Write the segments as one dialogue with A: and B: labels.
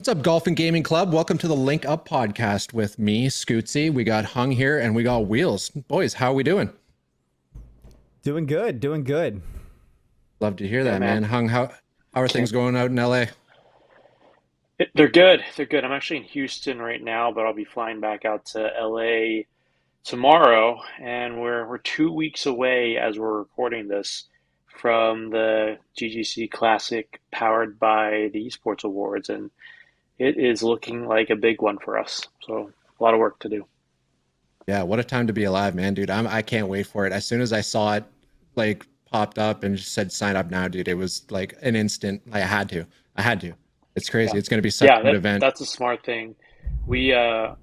A: What's up, Golf and Gaming Club? Welcome to the Link Up podcast with me, Scootsy. We got Hung here and we got Wheels. Boys, how are we doing?
B: Doing good, doing good.
A: Love to hear
C: Yeah,
A: that, man.
C: man.
A: Hung, how are things
C: Can't.
A: going out in LA?
C: They're good. They're good. I'm actually in Houston right now, but I'll be flying back out to LA tomorrow, and we're 2 weeks away as we're recording this from the GGC Classic powered by the Esports Awards, and it is looking like a big one for us. So a lot of work to do.
A: Yeah, what a time to be alive, man, dude. I can't wait for it. As soon as I saw it like popped up and just said sign up now, dude, it was like an instant. Like, I had to. I had to. It's
C: Yeah,
A: crazy. It's going to be such
C: yeah.
A: a good
C: That
A: event.
C: that's a smart thing. We you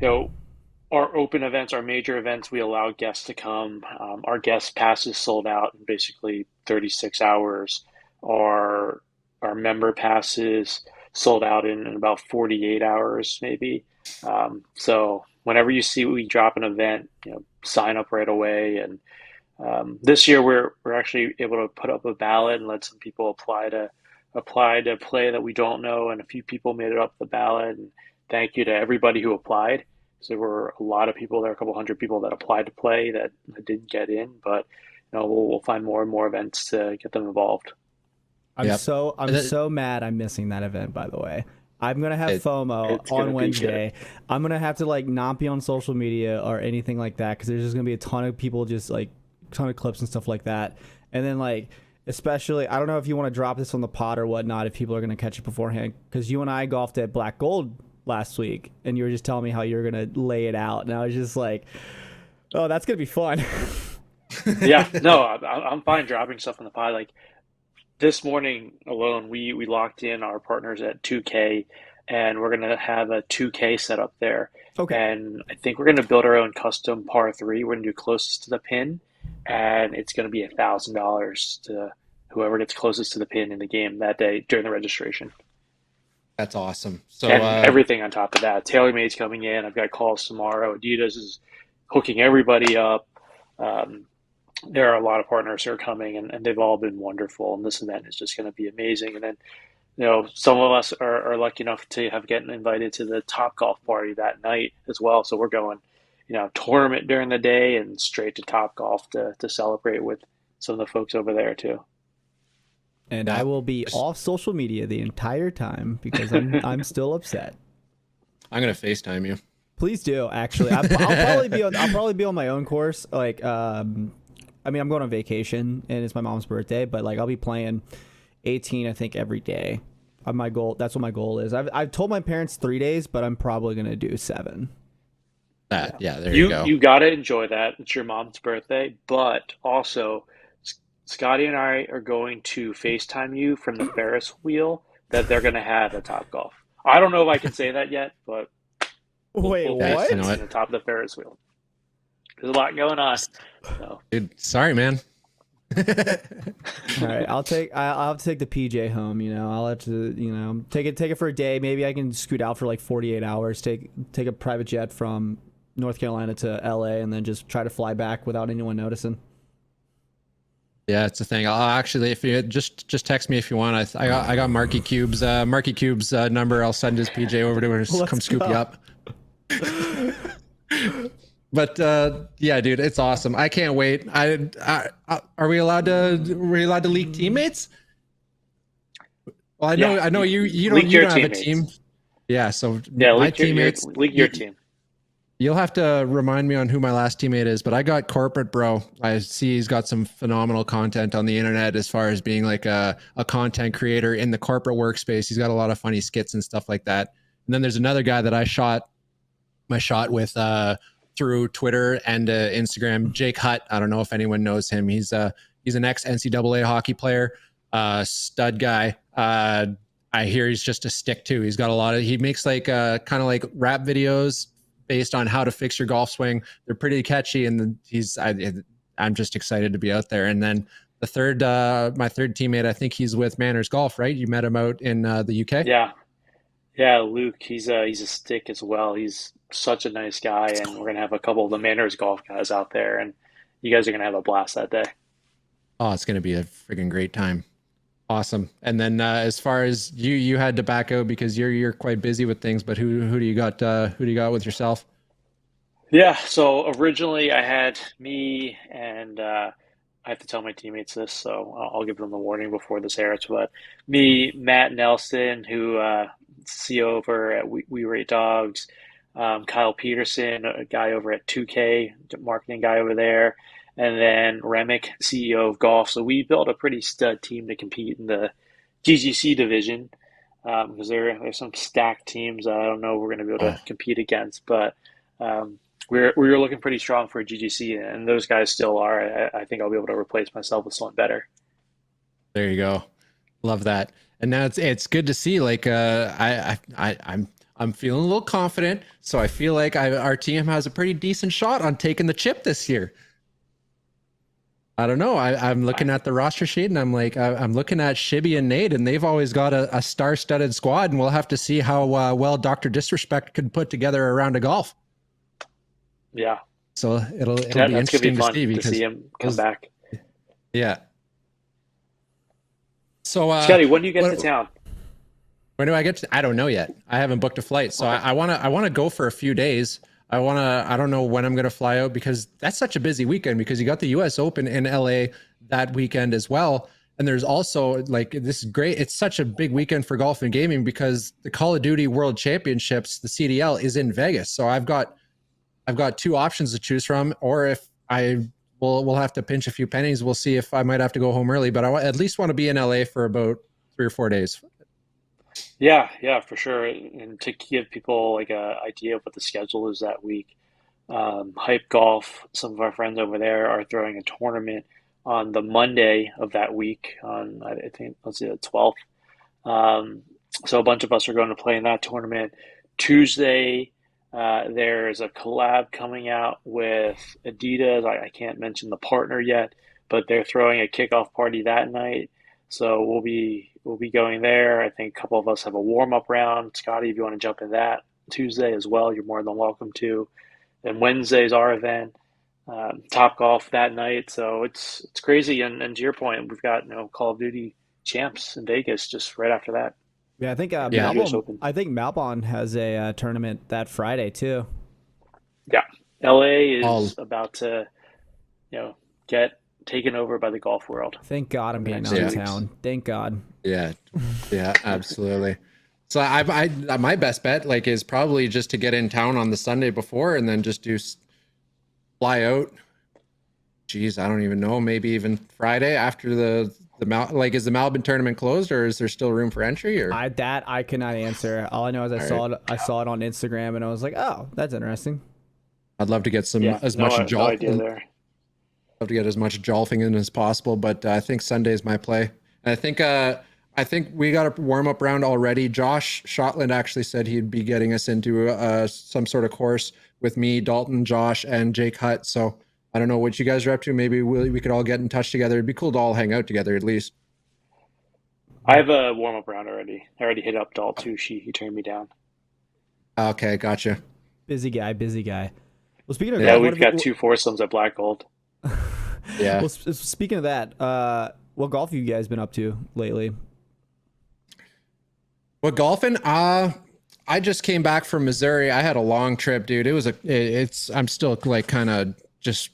C: know our open events, our major events, we allow guests to come. Our guest passes sold out in basically 36 hours. Our our member passes sold out in about 48 hours, maybe. So whenever you see we drop an event, sign up right away. And this year we're actually able to put up a ballot and let some people apply to play that we don't know, and a few people made it up the ballot. And thank you to everybody who applied. So there were a lot of people there, a couple hundred people that applied to play that didn't get in, but we'll find more and more events to get them involved.
B: I'm
A: Yep.
B: so I'm
A: And then-
B: so mad I'm missing that event, by the way. I'm gonna have
A: It,
B: FOMO
C: It's
B: on
C: gonna be good.
B: Wednesday. I'm gonna have to like not be on social media or anything like that because there's just gonna be a ton of people just like ton of clips and stuff like that. And then like especially I don't know if you want to drop this on the pod or whatnot if people are gonna catch it beforehand because you and I golfed at Black Gold last week and you were just telling me how you're gonna lay it out and I was just like, oh, that's gonna be fun.
C: Yeah, no, I'm fine dropping stuff in the pod. Like this morning alone, we locked in our partners at 2K, and we're gonna have a 2K set up there.
B: Okay.
C: And I think we're gonna build our own custom par three. We're gonna do closest to the pin, and it's gonna be $1,000 to whoever gets closest to the pin in the game that day during the registration.
A: that's awesome. So,
C: And everything on top of that. TaylorMade's coming in. I've got calls tomorrow. Adidas is hooking everybody up. Um, there are a lot of partners who are coming, and they've all been wonderful. And this event is just going to be amazing. And then, some of us are lucky enough to have gotten invited to the Top Golf party that night as well. So we're going, tournament during the day and straight to Top Golf to celebrate with some of the folks over there too.
B: And I
A: yeah,
B: will be off social media the entire time because I'm still upset.
A: I'm going to FaceTime you.
B: Please do. Actually, I'll probably be on my own course. Like, I mean, I'm going on vacation and it's my mom's birthday, but like I'll be playing 18, I think, every day. My goal. That's what my goal is. I've told my parents 3 days, but I'm probably gonna do 7.
A: That, yeah, there you
C: You
A: go.
C: you got to enjoy that. It's your mom's birthday, but also Scotty and I are going to FaceTime you from the Ferris wheel that they're going to have at Top Golf. I don't know if I can say that yet, but we'll,
B: Wait,
C: we'll
A: Yeah, you
C: FaceTime
A: know
C: you
B: what?
C: from
A: what?
C: the top of the Ferris wheel. There's a lot going on. So
A: Dude, sorry, man.
B: All right, I'll have to take the PJ home. I'll have to take it for a day. Maybe I can scoot out for like 48 hours. Take a private jet from North Carolina to LA, and then just try to fly back without anyone noticing.
A: Yeah, it's a thing. I'll actually, if you just text me if you want. I got Marky Cube's number. I'll send his PJ over to her to come
B: Let's
A: scoop you
B: go.
A: up. But yeah, dude, it's awesome. I can't wait. Are we allowed to leak teammates? Well,
C: yeah,
A: I know you don't
C: leak
A: you
C: your
A: don't have a team.
C: teammates.
A: Yeah, so
C: Yeah,
A: my
C: leak your
A: teammates.
C: leak your team.
A: You'll have to remind me on who my last teammate is, but I got corporate bro. I see he's got some phenomenal content on the internet as far as being like a content creator in the corporate workspace. He's got a lot of funny skits and stuff like that. And then there's another guy that I shot my shot with through Twitter and Instagram, Jake Hutt. I don't know if anyone knows him. He's an ex NCAA hockey player, stud guy. I hear he's just a stick too. He's got a lot of. He makes like kind of like rap videos based on how to fix your golf swing. They're pretty catchy, and I'm just excited to be out there. And then my third teammate, I think he's with Manners Golf, right? You met him out in the UK.
C: Yeah, yeah, Luke. He's a stick as well. He's such a nice guy, and we're gonna have a couple of the Manners golf guys out there, and you guys are gonna have a blast that day.
A: Oh, it's gonna be a freaking great time. Awesome. And then as far as you had to back out because you're quite busy with things, but who do you got who do you got with yourself?
C: Yeah, so originally I had me and I have to tell my teammates this, so I'll give them the warning before this airs. But me, Matt Nelson, who CEO over at We Rate Dogs, Kyle Peterson, a guy over at 2K, marketing guy over there, and then Remick, CEO of golf. So we built a pretty stud team to compete in the GGC division because there's some stacked teams that I don't know we're going to be able
A: Oh,
C: to compete against, but. Um, we were looking pretty strong for GGC, and those guys still are. I think I'll be able to replace myself with someone better.
A: there you go. Love that. And now it's good to see like I'm feeling a little confident, so I feel like our team has a pretty decent shot on taking the chip this year. I don't know. I'm looking at the roster sheet and I'm like, I'm looking at Shibby and Nate, and they've always got a star-studded squad, and we'll have to see how well Dr. Disrespect can put together a round of golf.
C: Yeah,
A: So it'll be
C: that's gonna be
A: interesting to
C: fun
A: see
C: to see
A: because
C: him come
A: those,
C: back.
A: yeah. So
C: Scotty, when do you get to
A: what,
C: town?
A: when do I get to? I don't know yet. I haven't booked a flight, so
C: Okay.
A: I wanna go for a few days. I don't know when I'm gonna fly out because that's such a busy weekend because you got the US Open in LA that weekend as well. And there's also like this is great. It's such a big weekend for golf and gaming because the Call of Duty World Championships, the CDL, is in Vegas. So I've got two options to choose from, or if I we'll have to pinch a few pennies. We'll see if I might have to go home early, but at least want to be in LA for about 3 or 4 days.
C: Yeah, yeah, for sure. And to give people like a idea of what the schedule is that week, Hype Golf, some of our friends over there are throwing a tournament on the Monday of that week. On I think let's see the 12th. Um, so a bunch of us are going to play in that tournament. Tuesday, there's a collab coming out with Adidas. I can't mention the partner yet, but they're throwing a kickoff party that night. So we'll be going there. I think a couple of us have a warm up round. Scotty, if you want to jump in that Tuesday as well, you're more than welcome to. And Wednesday's our event. Top Golf that night. So it's crazy. And to your point, we've got Call of Duty champs in Vegas just right after that.
B: Yeah, I think
C: And the
A: Yeah.
C: U.S.
B: Malbon.
C: Open.
B: I think Malbon has a tournament that Friday too.
C: Yeah, LA
A: All
C: is about to get taken over by the golf world
B: Thank God I'm
C: in the
B: getting
C: next
B: out
C: two
B: of
A: yeah.
C: weeks.
B: town. Thank God.
A: Yeah. Yeah, absolutely. So my best bet like is probably just to get in town on the Sunday before and then just fly out. Geez, I don't even know. Maybe even Friday after like is the Melbourne tournament closed or is there still room for entry or?
B: I cannot answer. All I know is I
A: All
B: saw
A: right.
B: it. I saw it on Instagram and I was like, oh, that's interesting.
A: I'd love to get some
C: Yeah, no idea there.
A: love to get as much golfing in as possible, but I think Sunday's my play. And I think we got a warm up round already. Josh Shotland actually said he'd be getting us into some sort of course with me, Dalton, Josh, and Jake Hutt. So I don't know what you guys are up to. Maybe we could all get in touch together. It'd be cool to all hang out together at least.
C: I have a warm up round already. I already hit up Dal too. He turned me down.
A: Okay, gotcha.
B: Busy guy, busy guy. Well, speaking of
C: Yeah,
A: Yeah,
B: golf, what
C: we've
B: have
C: got
B: you?
C: two foursomes at Black Gold.
A: yeah.
B: Well, speaking of that, what golf have you guys been up to lately?
A: What golfing? I just came back from Missouri. I had a long trip, dude. It's I'm still like kind of just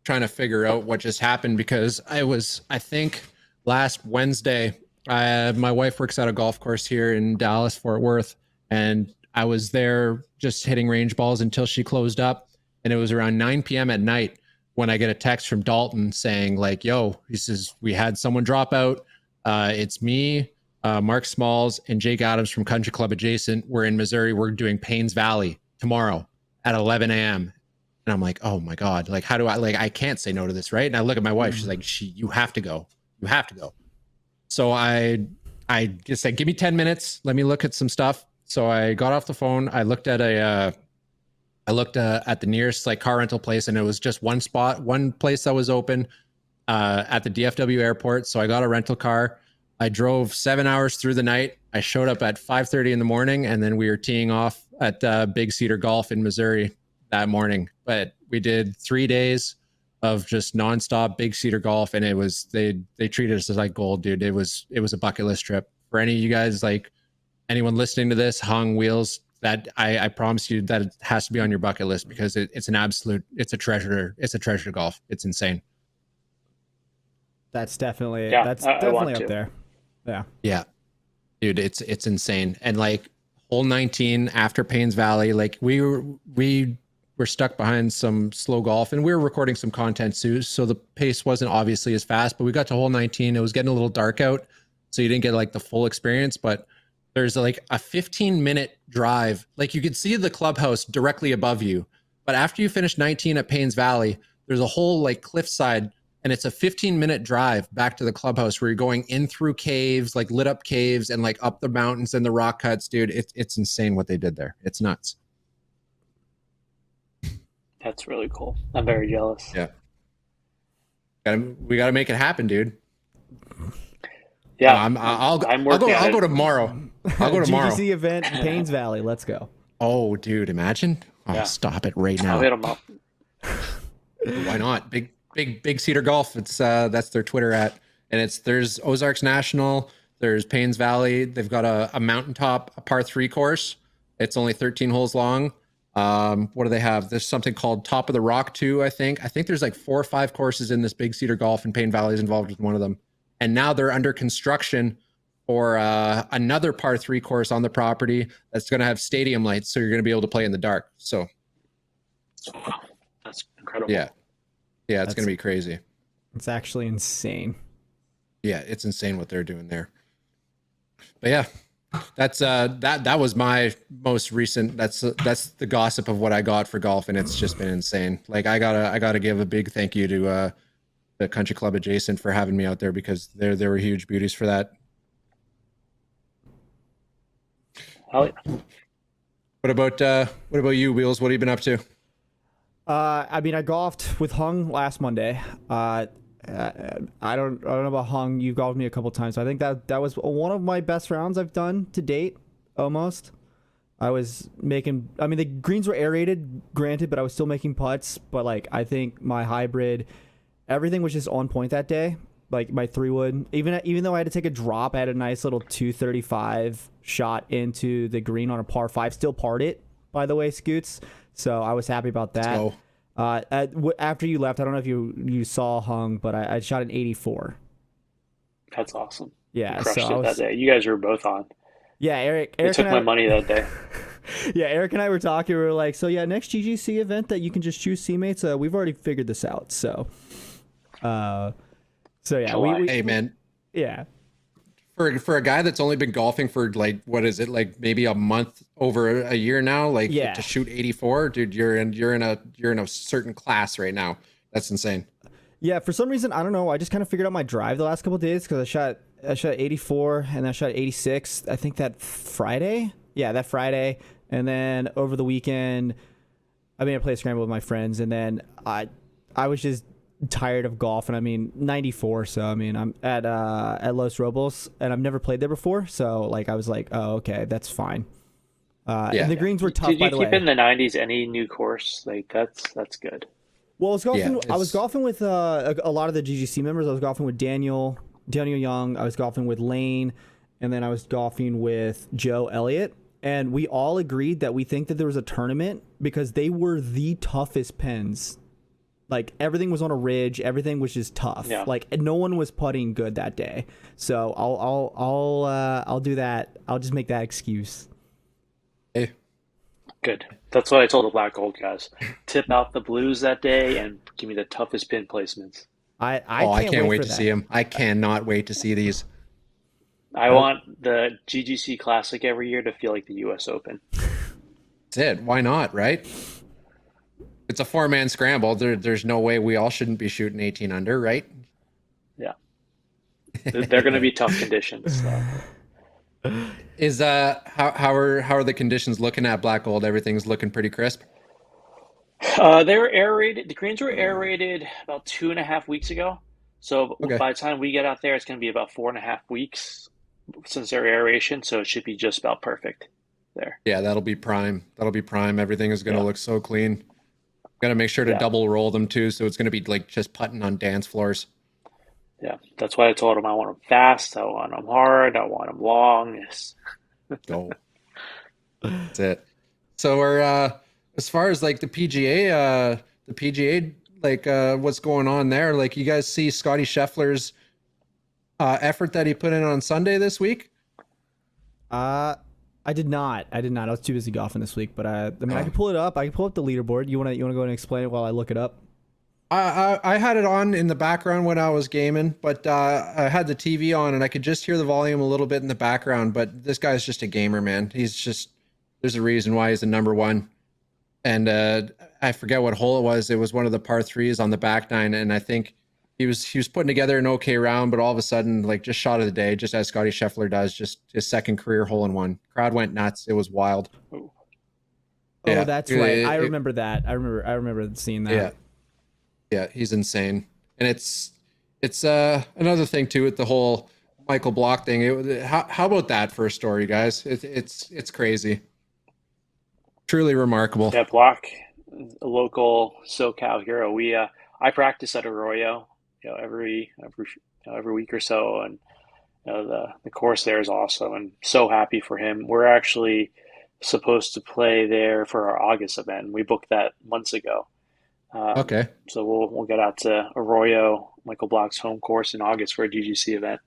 A: trying to figure out what just happened because I think last Wednesday, my wife works at a golf course here in Dallas, Fort Worth, and I was there just hitting range balls until she closed up. And it was around 9 p.m. at night when I get a text from Dalton saying, like, yo, he says, we had someone drop out. It's me, Mark Smalls, and Jake Adams from Country Club Adjacent. We're in Missouri. We're doing Paynes Valley tomorrow at 11 a.m. And I'm like, oh my God, like, how do I can't say no to this, right? And I look at my wife, she's like, you have to go. You have to go. So I just said, give me 10 minutes. Let me look at some stuff. So I got off the phone. I looked at the nearest like car rental place and it was just one place that was open at the DFW airport. So I got a rental car. I drove 7 hours through the night. I showed up at 5:30 in the morning and then we were teeing off at Big Cedar Golf in Missouri that morning. But we did 3 days of just nonstop big cedar golf, and it was they treated us as like gold, dude. It was a bucket list trip for any of you guys. Like anyone listening to this, Hung Wheels, that I promise you that it has to be on your bucket list because it's an absolute, it's a treasure golf. It's insane.
B: That's definitely
C: Yeah,
B: that's
C: I
B: definitely
C: want
B: up
C: to.
B: there. Yeah.
A: Yeah, dude, it's insane. And like hole 19 after Paynes Valley, like we were stuck behind some slow golf and we were recording some content too, so the pace wasn't obviously as fast, but we got to hole 19. It was getting a little dark out, so you didn't get like the full experience, but there's like a 15-minute drive. Like you could see the clubhouse directly above you, but after you finish 19 at Paynes Valley, there's a whole like cliffside, and it's a 15-minute drive back to the clubhouse where you're going in through caves, like lit up caves, and like up the mountains and the rock cuts, dude. It's insane what they did there. It's nuts.
C: That's really cool. I'm very jealous.
A: Yeah, we gotta make it happen, dude.
C: Yeah, I'm
A: I'll go
C: working on
A: I'll go
C: it.
A: tomorrow. I'll go tomorrow.
B: GGC event in Paynes Valley. Let's go.
A: Oh, dude, imagine. Oh,
C: Yeah.
A: stop it right
C: I'll
A: now.
C: hit them up.
A: Why not? Big Cedar Golf. It's that's their Twitter at, and there's Ozarks National, there's Paynes Valley. They've got a mountaintop, a par 3 course. It's only 13 holes long. What do they have? There's something called Top of the Rock too, I think. I think there's like 4 or 5 courses in this Big Cedar Golf, and Payne Valley is involved with one of them. And now they're under construction for another par 3 course on the property that's going to have stadium lights, so you're going to be able to play in the dark. So
C: Wow, that's incredible.
A: yeah, it's going to be crazy.
B: It's actually insane.
A: Yeah, it's insane what they're doing there. But yeah, that's that was my most recent. That's the gossip of what I got for golf, and it's just been insane. Like I gotta give a big thank you to the Country Club Adjacent for having me out there, because they were huge beauties for that.
C: Hell yeah.
A: What about you, Wheels? What have you been up to?
B: I mean, I golfed with Hung last Monday. I don't know about Hung. You've golfed me a couple times. I think that was one of my best rounds I've done to date. Almost. I was making. I mean, the greens were aerated, granted, but I was still making putts. But like, I think my hybrid, everything was just on point that day. Like my 3-wood, even though I had to take a drop, I had a nice little 235 shot into the green on a par 5. Still parred it, by the way, Scoots. So I was happy about that.
A: Oh,
B: After you left, I don't know if you saw Hung, but I shot an 84.
C: That's awesome.
B: Yeah,
C: You crushed
B: so
C: it that day. You guys were both on.
B: Yeah, Eric
C: They took
B: and
C: my
B: I,
C: money that day.
B: yeah, Eric and I were talking. We were like, so yeah, next GGC event that you can just choose teammates. We've already figured this out. So yeah,
C: July.
A: hey man,
B: yeah.
A: for a guy that's only been golfing for like, what is it, like maybe a month, over a year now, like
B: Yeah.
A: to shoot 84, dude, you're in a certain class right now. That's insane.
B: Yeah, for some reason, I don't know. I just kind of figured out my drive the last couple of days because I shot 84 and I shot 86. I think that Friday. Yeah, that Friday. And then over the weekend, I mean, I played scramble with my friends, and then I was just tired of golf. And I mean, 94. So I mean, I'm at Los Robos, and I've never played there before. So like, I was like, oh, okay, that's fine.
A: Yeah.
B: And the greens were tough.
C: Did you
B: by the
C: keep
B: way.
C: in the 90s any new course? Like that's good.
B: Well, I was golfing.
A: Yeah,
B: I was
A: it's-
B: golfing with a lot of the GGC members. I was golfing with Daniel Young. I was golfing with Lane, and then I was golfing with Joe Elliott. And we all agreed that we think that there was a tournament because they were the toughest pins. Like everything was on a ridge. Everything was just tough.
C: Yeah.
B: Like no one was putting good that day. So I'll do that. I'll just make that excuse.
A: Hey,
C: Good. That's what I told the Black Gold guys. Tip out the blues that day and give me the toughest pin placements.
B: I
A: can't wait
B: for
A: to
B: that.
A: see him. I cannot wait to see these.
C: I want the GGC Classic every year to feel like the US Open.
A: That's it. Why not, right? It's a 4-man scramble. There's no way we all shouldn't be shooting 18 under, right?
C: Yeah. They're going to be tough conditions. So.
A: Is how are the conditions looking at Black Gold? Everything's looking pretty crisp.
C: They were aerated. The greens were aerated about 2.5 weeks ago. So
A: Okay.
C: by the time we get out there, it's going to be about 4.5 weeks since their aeration. So it should be just about perfect there.
A: Yeah, that'll be prime. Everything is going to
C: Yeah.
A: look so clean. Got to make sure to
C: Yeah,
A: double roll them too, so it's going to be like just putting on dance floors.
C: yeah. That's why I told him I want them fast, I want them hard, I want them long.
A: Go. That's it. So we're as far as like the PGA, like what's going on there? Like you guys see Scotty Scheffler's effort that he put in on Sunday this week?
B: Uh, I did not. I did not. I was too busy golfing this week. But I mean, I
A: Oh.
B: can pull it up. I can pull up the leaderboard. You wanna go and explain it while I look it up?
A: I had it on in the background when I was gaming, but I had the TV on and I could just hear the volume a little bit in the background. But this guy's just a gamer, man. He's just there's a reason why he's the number one. And I forget what hole it was. It was one of the par threes on the back nine, and I think he was putting together an okay round, but all of a sudden, like just shot of the day, just as Scotty Scheffler does, just his second career hole in one. Crowd went nuts. It was wild.
B: Oh,
A: Yeah,
B: that's right. I remember that. I remember seeing that.
A: yeah, yeah. He's insane, and it's another thing too with the whole Michael Block thing. How about that for a story, guys? It's crazy, truly remarkable.
C: Yeah, Block, a local SoCal hero. We I practice at Arroyo, every week or so, and the course there is awesome. And so happy for him. We're actually supposed to play there for our August event. We booked that months ago.
A: Okay.
C: So we'll get out to Arroyo, Michael Block's home course in August for a GGC event.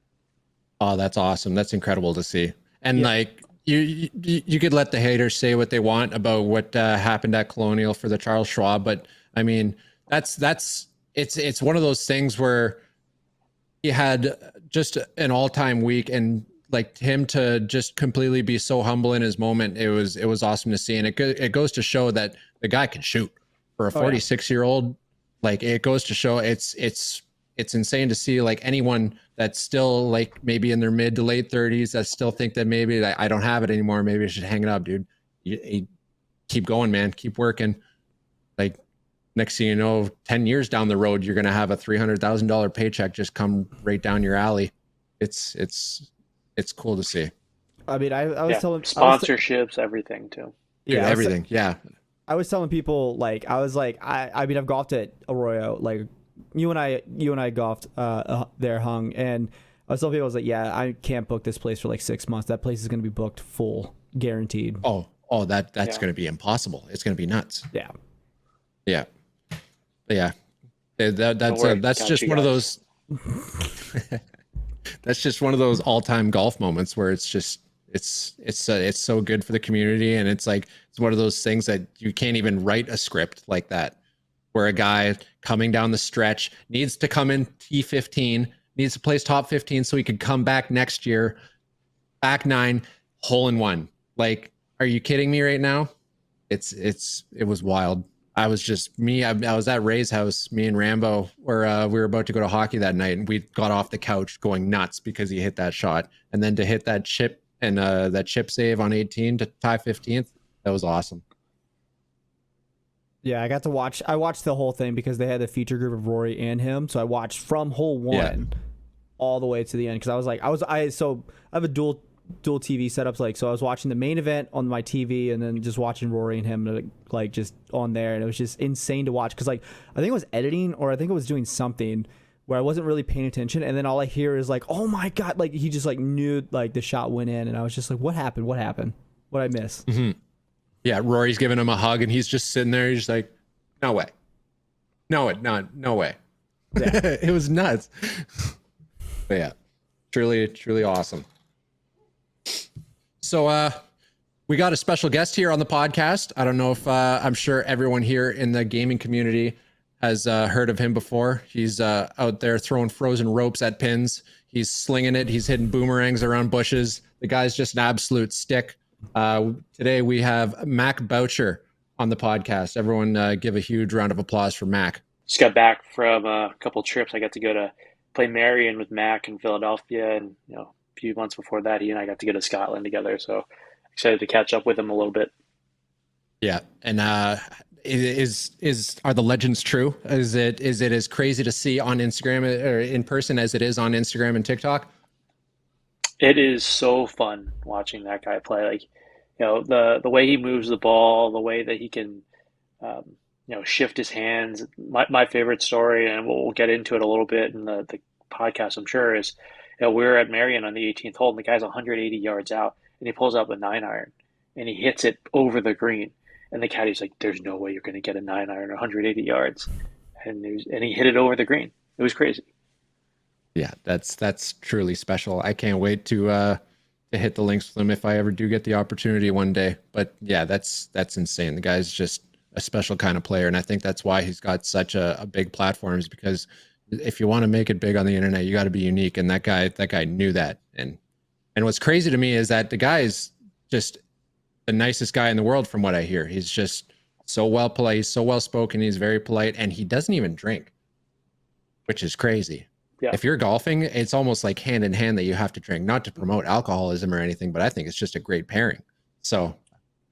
A: Oh, that's awesome. That's incredible to see. And
B: Yeah.
A: like you could let the haters say what they want about what happened at Colonial for the Charles Schwab, but I mean that's it's one of those things where he had just an all-time week, and like him to just completely be so humble in his moment, it was awesome to see. And it goes to show that the guy can shoot for a
B: Oh, yeah.
A: 46-year-old. Like it goes to show it's insane to see like anyone that's still like maybe in their mid to late 30s that still think that maybe like, I don't have it anymore. Maybe I should hang it up, dude. You keep going, man. Keep working. Like next thing you know, 10 years down the road, you're going to have a $300,000 paycheck just come right down your alley. It's cool to see.
B: I mean, I was
C: Yeah,
B: telling
C: sponsorships, everything too.
A: Dude,
B: yeah,
A: everything. Yeah.
B: I was telling people like I was like I mean I've golfed at Arroyo, like you and I golfed there, Hung, and I was telling people, I was like, yeah, I can't book this place for like 6 months. That place is going to be booked full, guaranteed.
A: Oh, that's
C: Yeah.
A: going to be impossible. It's going to be nuts.
B: Yeah.
A: Yeah. Yeah.
C: Don't worry,
A: That's
C: got
A: just
C: you
A: one of
C: guys.
A: those that's just one of those all-time golf moments where it's just it's so good for the community, and it's like it's one of those things that you can't even write a script like that, where a guy coming down the stretch needs to come in T15, needs to place top 15 so he could come back next year, back nine, hole in one. Like, are you kidding me right now? It was wild. I was just me. I was at Ray's house, me and Rambo, where we were about to go to hockey that night, and we got off the couch going nuts because he hit that shot, and then to hit that chip and that chip save on 18 to tie 15th, that was awesome.
B: Yeah, I got to watch. I watched the whole thing because they had a feature group of Rory and him, so I watched from hole one all the way to the end. Because I have a dual TV setups, like, so I was watching the main event on my TV and then just watching Rory and him like just on there, and it was just insane to watch because like I think it was editing or I think it was doing something where I wasn't really paying attention, and then all I hear is like, oh my god, like he just like knew like the shot went in, and I was just like, what happened? What I miss?
A: Mm-hmm. Yeah, Rory's giving him a hug, and he's just sitting there. He's just like, no way, no way.
B: Yeah.
A: It was nuts. But yeah, truly awesome. So we got a special guest here on the podcast. I don't know if I'm sure everyone here in the gaming community has heard of him before. He's out there throwing frozen ropes at pins. He's slinging it. He's hitting boomerangs around bushes. The guy's just an absolute stick. Today we have Mac Boucher on the podcast. Everyone give a huge round of applause for Mac.
C: Just got back from a couple trips. I got to go to play Marion with Mac in Philadelphia, and a few months before that, he and I got to go to Scotland together. So excited to catch up with him a little bit.
A: Yeah, and are the legends true? Is it as crazy to see on Instagram or in person as it is on Instagram and TikTok?
C: It is so fun watching that guy play. Like, the way he moves the ball, the way that he can shift his hands. My favorite story, and we'll get into it a little bit in the podcast, I'm sure, is we were at Marion on the 18th hole, and the guy's 180 yards out, and he pulls up a 9-iron, and he hits it over the green. And the caddy's like, "There's no way you're going to get a 9-iron 180 yards," and he hit it over the green. It was crazy.
A: Yeah, that's truly special. I can't wait to hit the links with him if I ever do get the opportunity one day. But yeah, that's insane. The guy's just a special kind of player, and I think that's why he's got such a big platform. Is because if you want to make it big on the internet, you got to be unique, and that guy knew that. And what's crazy to me is that the guy is just the nicest guy in the world, from what I hear. He's just so well polite, so well spoken. He's very polite, and he doesn't even drink, which is crazy.
C: Yeah.
A: If you're golfing, it's almost like hand in hand that you have to drink, not to promote alcoholism or anything, but I think it's just a great pairing. So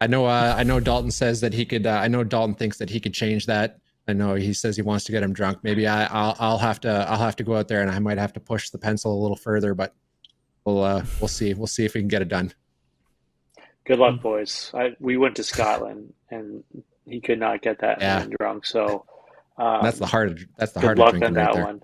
A: I know Dalton says that he could, I know Dalton thinks that he could change that. I know he says he wants to get him drunk. Maybe I'll have to go out there, and I might have to push the pencil a little further, but we'll see. We'll see if we can get it done.
C: Good luck, boys. We went to Scotland, and he could not get that man drunk. So
A: that's the heart of
C: good luck
A: drinking
C: on
A: right
C: that
A: there.
C: one.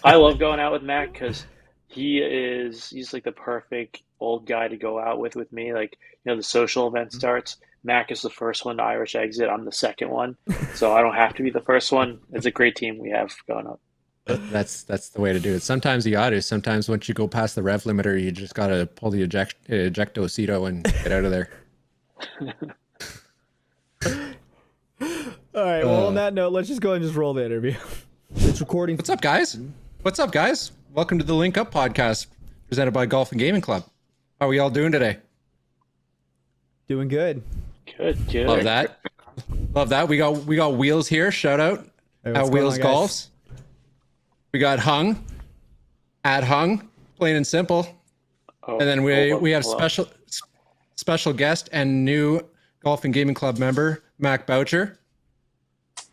C: I love going out with Mac because he's like the perfect old guy to go out with me. Like, the social event starts. Mac is the first one to Irish exit. I'm the second one, so I don't have to be the first one. It's a great team we have going up.
A: That's the way to do it. Sometimes you got to. Sometimes once you go past the rev limiter, you just got to pull the ejectocito and get out of there.
B: All right. Well, on that note, let's just go ahead and just roll the interview. It's recording.
A: What's up, guys? Welcome to the Link Up podcast presented by Golf and Gaming Club. How are we all doing today?
B: Doing good.
C: Good.
A: Love that. We got Wheels here. Shout out.
B: Hey, what's
A: Wheels
B: going on,
A: Golfs. We got Hung. At Hung, plain and simple. And then we have special guest and new Golf and Gaming Club member, Mac Boucher.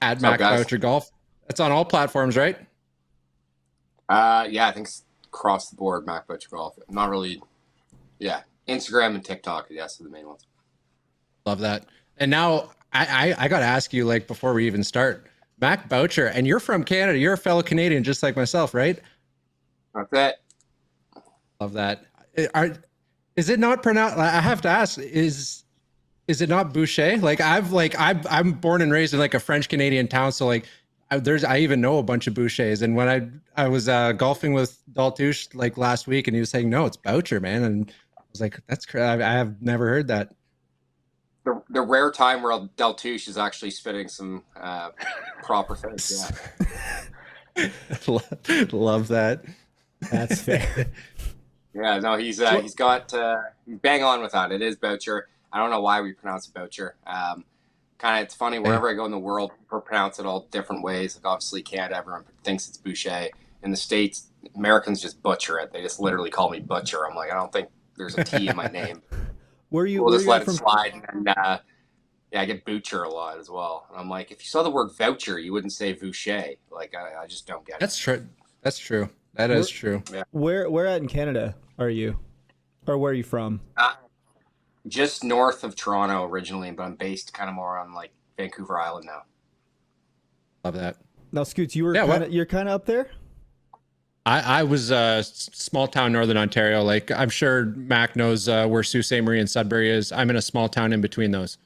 A: At Mac Boucher Golf. That's on all platforms, right?
D: Yeah, I think it's across the board, Mac Boucher Golf. Not really. Yeah, Instagram and TikTok, yes, are the main ones.
A: Love that. And now I got to ask you, like, before we even start, Mac Boucher, and you're from Canada. You're a fellow Canadian, just like myself, right?
D: That's it.
A: Love that. Is it not pronounced? I have to ask. Is it not Boucher? I'm born and raised in like a French Canadian town, so like I even know a bunch of Bouchers. And when I was golfing with Daltouche like last week, and he was saying, no, it's Boucher, man. And I was like, that's crazy. I have never heard that.
D: The rare time where Daltouche is actually spitting some proper things. Yeah.
A: Love that.
B: That's fair.
D: Yeah, no, he's got bang on with that. It is Boucher. I don't know why we pronounce it Boucher. It's funny, wherever I go in the world, people pronounce it all different ways. Like obviously Canada, everyone thinks it's Boucher. In the States, Americans just butcher it. They just literally call me Butcher. I'm like, I don't think there's a T in my name. We'll just let it slide. And I get Boucher a lot as well. And I'm like, if you saw the word voucher, you wouldn't say Voucher. Like, I just don't get it.
A: That's true. That is true.
D: Yeah.
B: Where at in Canada are you? Or where are you from?
D: Just north of Toronto originally, but I'm based kind of more on like Vancouver Island now.
A: Love that.
B: Now, Scoots, you're kind of up there?
A: I was small town Northern Ontario. Like I'm sure Mac knows where Sault Ste. Marie and Sudbury is. I'm in a small town in between those.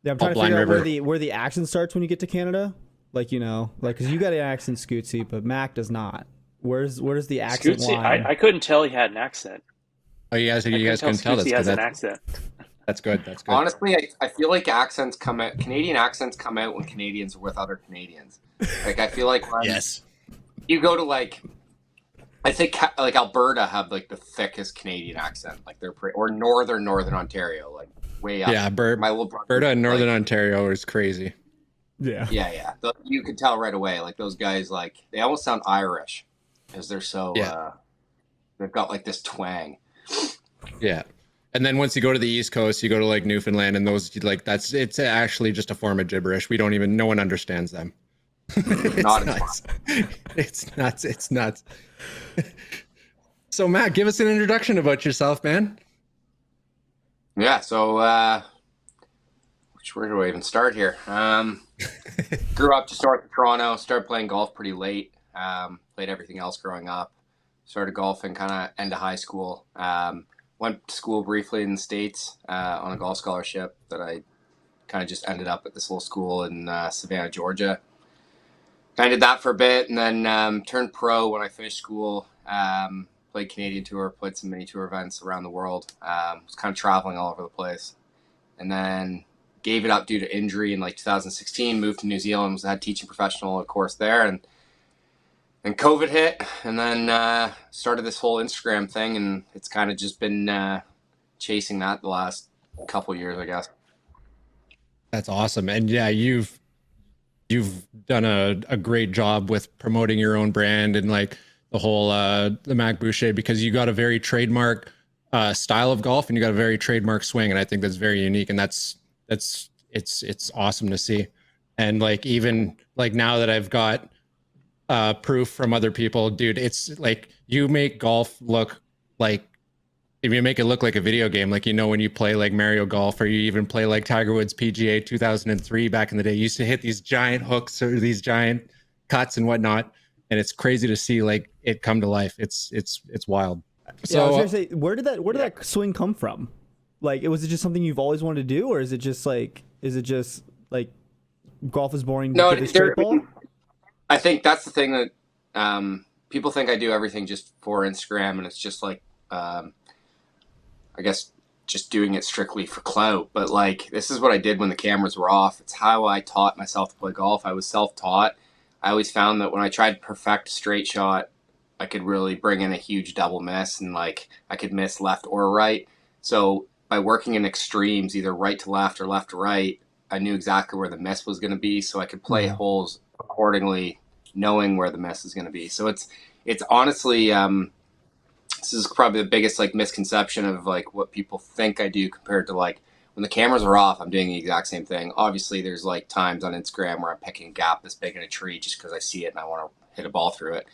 B: Yeah, I'm trying to figure out where the accent starts when you get to Canada. Like, because you got an accent, Scootsy, but Mac does not. Where does the accent
C: Scootsy,
B: line?
C: I couldn't tell he had an accent.
A: Oh, you guys couldn't tell
C: Scootsy has an accent.
A: That's good.
D: Honestly, I feel like Canadian accents come out when Canadians are with other Canadians. Like, I feel like when
A: yes,
D: you go to like, I think like Alberta have like the thickest Canadian accent. Like or Northern Ontario, like way up.
A: Yeah,
D: my little brother,
A: Alberta and Northern Ontario is crazy.
B: Yeah.
D: You could tell right away. Like those guys, like they almost sound Irish, because they're so. They've got like this twang.
A: Yeah. And then once you go to the East Coast, you go to like Newfoundland, and those it's actually just a form of gibberish. No one understands them. It's nuts. So Matt, give us an introduction about yourself, man.
D: Yeah. So where do I even start here? Grew up just north of Toronto. Started playing golf pretty late. Played everything else growing up. Started golfing kind of end of high school. Went to school briefly in the States on a golf scholarship that I kind of just ended up at this little school in Savannah, Georgia. I did that for a bit and then turned pro when I finished school. Played Canadian Tour, played some mini tour events around the world. Was kind of traveling all over the place. And then gave it up due to injury in like 2016, moved to New Zealand, was a head teaching professional, of course, there. And then COVID hit, and then started this whole Instagram thing, and it's kind of just been chasing that the last couple of years, I guess.
A: That's awesome. And yeah, you've done a great job with promoting your own brand and like the whole the Mac Boucher, because you got a very trademark style of golf and you got a very trademark swing, and I think that's very unique, and it's awesome to see. And like even like now that I've got proof from other people, dude, it's like you make golf look like, if you make it look like a video game, like, you know, when you play like Mario Golf, or you even play like Tiger Woods PGA 2003 back in the day, you used to hit these giant hooks or these giant cuts and whatnot, and it's crazy to see like it come to life. It's wild. So
B: yeah, I was gonna say, where did that swing come from? Like, was it just something you've always wanted to do, or is it just like golf is boring?
D: No,
B: with a straight ball?
D: I think that's the thing that people think I do everything just for Instagram, and it's just like I guess just doing it strictly for clout. But like, this is what I did when the cameras were off. It's how I taught myself to play golf. I was self-taught. I always found that when I tried to perfect a straight shot, I could really bring in a huge double miss, and like I could miss left or right. So by working in extremes, either right to left or left to right, I knew exactly where the miss was going to be, so I could play holes accordingly, knowing where the miss is going to be. So it's honestly this is probably the biggest like misconception of like what people think I do compared to like when the cameras are off. I'm doing the exact same thing. Obviously, there's like times on Instagram where I'm picking a gap this big in a tree just because I see it and I want to hit a ball through it.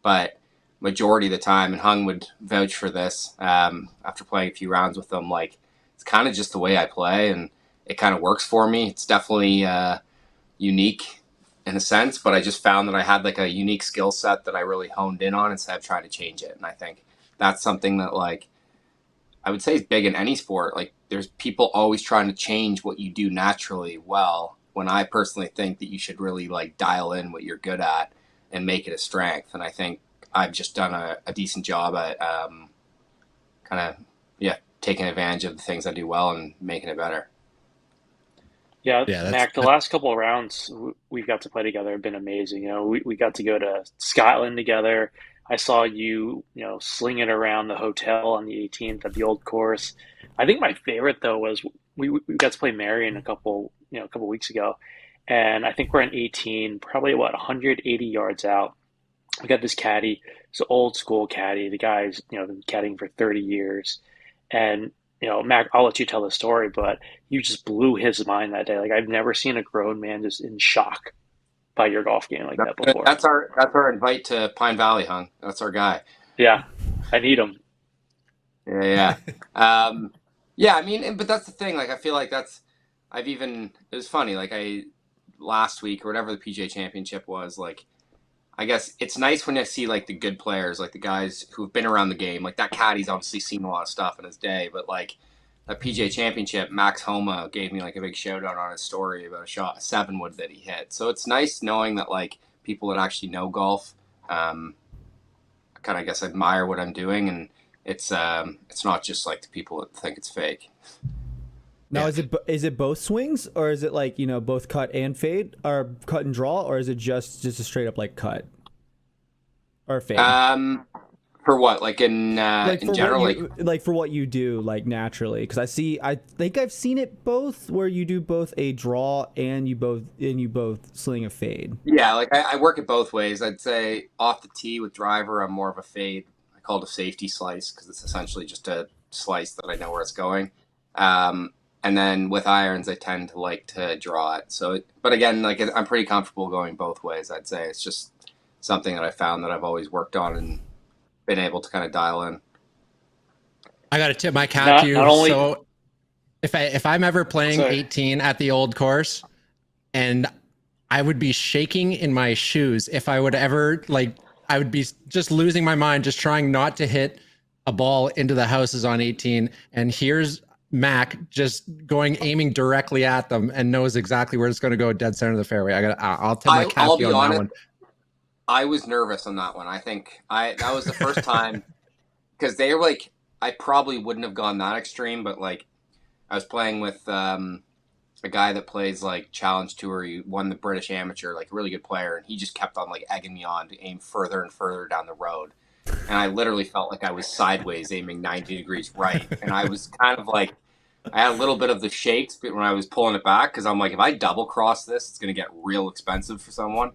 D: But majority of the time, and Hung would vouch for this after playing a few rounds with them, like it's kind of just the way I play, and it kind of works for me. It's definitely unique in a sense, but I just found that I had like a unique skill set that I really honed in on instead of trying to change it. And I think that's something that like I would say is big in any sport. Like there's people always trying to change what you do naturally well, when I personally think that you should really like dial in what you're good at and make it a strength. And I think I've just done a decent job at kind of taking advantage of the things I do well and making it better.
C: Yeah,
A: yeah,
C: Mac, the last couple of rounds we got to play together have been amazing. You know, we got to go to Scotland together. I saw you, you know, slinging around the hotel on the 18th at the old course. I think my favorite though was we got to play Marion a couple weeks ago, and I think we're in 18, probably what 180 yards out. We got this caddy, it's an old school caddy. The guy's, you know, been caddying for 30 years, and you know, Mac, I'll let you tell the story, but you just blew his mind that day. Like I've never seen a grown man just in shock by your golf game like that before.
D: That's our invite to Pine Valley, Hung. That's our guy.
C: Yeah, I need him.
D: Yeah. Yeah, I mean, but that's the thing. Like, I feel like it was funny. Like last week or whatever the PGA Championship was, like, I guess it's nice when I see like the good players, like the guys who've been around the game. Like that caddy's obviously seen a lot of stuff in his day, but like that PGA Championship, Max Homa gave me like a big shout out on his story about a 7-wood that he hit. So it's nice knowing that like people that actually know golf, kind of I guess admire what I'm doing, and it's not just like the people that think it's fake.
B: Now, is it both swings, or is it like, you know, both cut and fade, or cut and draw, or is it just a straight up like cut or fade?
D: For what? Like in general,
B: like for what you do, like naturally, because I think I've seen it both, where you do both a draw and you both sling a fade.
D: Yeah, like I work it both ways. I'd say off the tee with driver, I'm more of a fade. I call it a safety slice because it's essentially just a slice that I know where it's going. And then with irons, I tend to like to draw it. So, but again, like I'm pretty comfortable going both ways. I'd say it's just something that I found that I've always worked on and been able to kind of dial in.
A: I got to tip my cap to you. If I'm ever playing 18 at the old course, and I would be shaking in my shoes if I would ever like, I would be just losing my mind, just trying not to hit a ball into the houses on 18. And here's Mac just aiming directly at them and knows exactly where it's going to go, dead center of the fairway. I'll tip my cap
D: I'll
A: you
D: be
A: on
D: honest,
A: that one.
D: I was nervous on that one. I think that was the first time because they were like, I probably wouldn't have gone that extreme, but like I was playing with a guy that plays like Challenge Tour. He won the British Amateur, like a really good player, and he just kept on like egging me on to aim further and further down the road. And I literally felt like I was sideways aiming 90 degrees right. And I was kind of like, I had a little bit of the shakes when I was pulling it back because I'm like, if I double cross this, it's going to get real expensive for someone.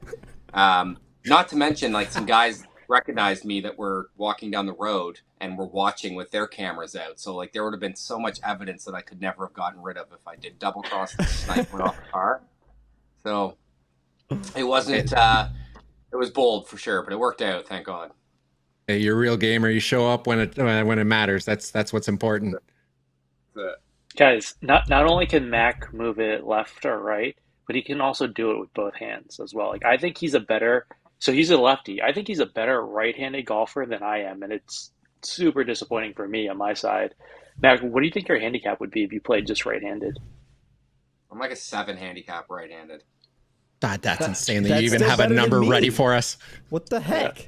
D: Not to mention, like some guys recognized me that were walking down the road and were watching with their cameras out. So like there would have been so much evidence that I could never have gotten rid of if I did double cross the snipe went off the car. So it wasn't. It was bold for sure, but it worked out. Thank God.
A: Hey, you're a real gamer. You show up when it matters. That's what's important.
C: Guys, not only can Mac move it left or right, but he can also do it with both hands as well. Like I think he's a better, so he's a lefty. I think he's a better right-handed golfer than I am, and it's super disappointing for me on my side. Mac, what do you think your handicap would be if you played just right-handed?
D: I'm like a 7 handicap right-handed.
A: God, that's insane that
B: That's
A: you even
B: still
A: have a
B: better than
A: number
B: me.
A: ready for us.
B: What the heck?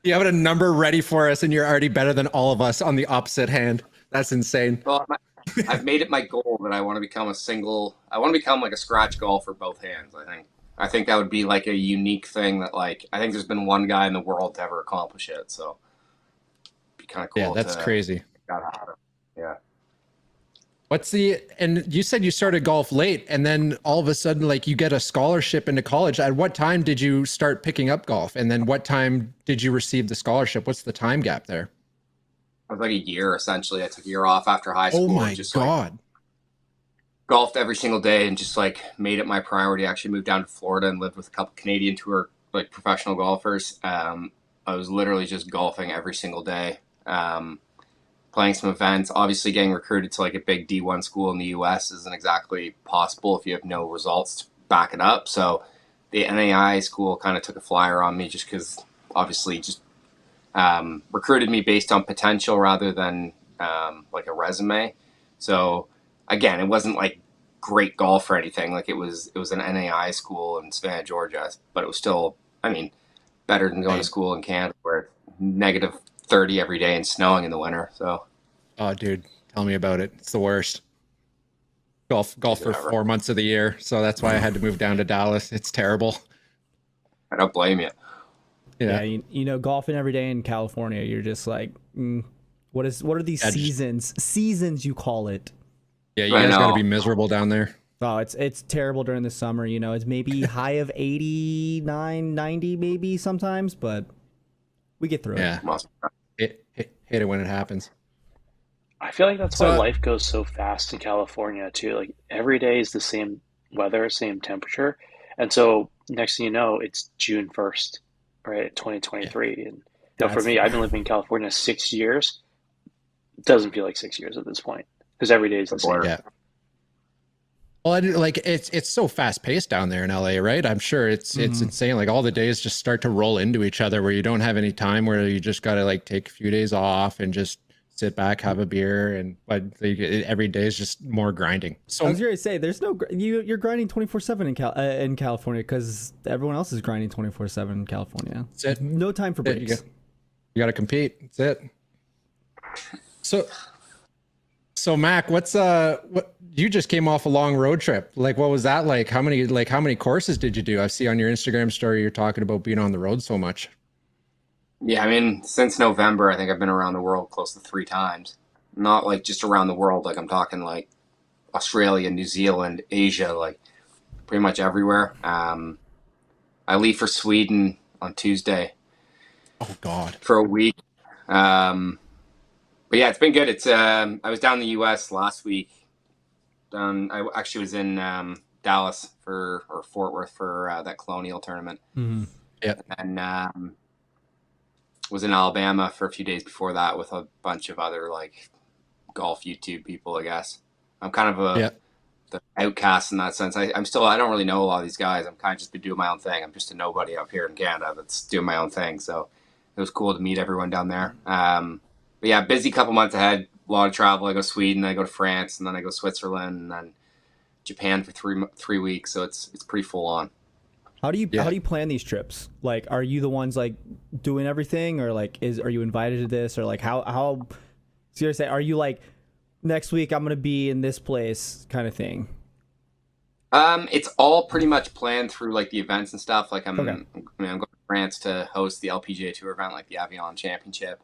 A: You have a number ready for us, and you're already better than all of us on the opposite hand. That's insane.
D: Well, I've made it my goal that I want to become I want to become like a scratch golfer both hands. I think that would be like a unique thing that like I think there's been one guy in the world to ever accomplish it. So it'd be kind of cool.
A: Yeah, that's crazy.
D: Yeah.
A: And you said you started golf late, and then all of a sudden, like you get a scholarship into college. At what time did you start picking up golf? And then what time did you receive the scholarship? What's the time gap there?
D: It was like a year essentially. I took a year off after high school.
A: Oh my
D: just
A: God.
D: Like, golfed every single day and just like made it my priority. I actually moved down to Florida and lived with a couple Canadian tour like professional golfers. I was literally just golfing every single day. Playing some events, obviously getting recruited to like a big D1 school in the US isn't exactly possible if you have no results to back it up. So the NAI school kind of took a flyer on me just because obviously just recruited me based on potential rather than like a resume. So again, it wasn't like great golf or anything. Like it was an NAI school in Savannah, Georgia, but it was still, I mean, better than going to school in Canada where it's negative 30 every day and snowing in the winter. So,
A: oh, dude, tell me about it. It's the worst. Golf for 4 months of the year, so that's why I had to move down to Dallas. It's terrible.
D: I don't blame you.
B: Yeah, you know, golfing every day in California, you're just like, what are these seasons? Seasons, you call it.
A: Yeah, you guys got to be miserable down there.
B: Oh, it's terrible during the summer. You know, it's maybe high of 89, 90 maybe sometimes, but we get through it.
A: Yeah, hate it when it happens.
C: I feel like that's why life goes so fast in California too. Like every day is the same weather, same temperature, and so next thing you know, it's June 1st, right? 2023, and you know, for me, I've been living in California 6 years. It doesn't feel like 6 years at this point because every day is the same.
A: Yeah. Well, like it's so fast paced down there in LA, right? I'm sure it's insane. Like all the days just start to roll into each other where you don't have any time where you just got to like take a few days off and just sit back, have a beer, but every day is just more grinding. So
B: I was going to say, there's no you're grinding 24/7 in California because everyone else is grinding 24/7 in California.
A: That's it.
B: No time for breaks.
A: You got to compete. That's it. So Mac, what you just came off a long road trip. Like what was that like? How many courses did you do? I see on your Instagram story you're talking about being on the road so much.
D: Yeah, I mean, since November, I think I've been around the world close to 3 times. Not like just around the world, like I'm talking like Australia, New Zealand, Asia, like pretty much everywhere. I leave for Sweden on Tuesday.
A: Oh God.
D: For a week. But yeah, it's been good. I was down in the US last week. I actually was in Dallas or Fort Worth for that Colonial tournament.
B: Mm-hmm.
A: Yep.
D: And was in Alabama for a few days before that with a bunch of other like golf YouTube people, I guess. I'm kind of the outcast in that sense. I don't really know a lot of these guys. I'm kind of just been doing my own thing. I'm just a nobody up here in Canada that's doing my own thing. So it was cool to meet everyone down there. But yeah, busy couple months ahead. A lot of travel. I go to Sweden, I go to France, and then I go to Switzerland, and then Japan for 3 weeks. So it's pretty full on.
B: How do you plan these trips? Like, are you the ones like doing everything, or like are you invited to this, or like how seriously are you like next week I'm gonna be in this place kind of thing?
D: It's all pretty much planned through like the events and stuff. Like I'm going to France to host the LPGA Tour event, like the Avion Championship.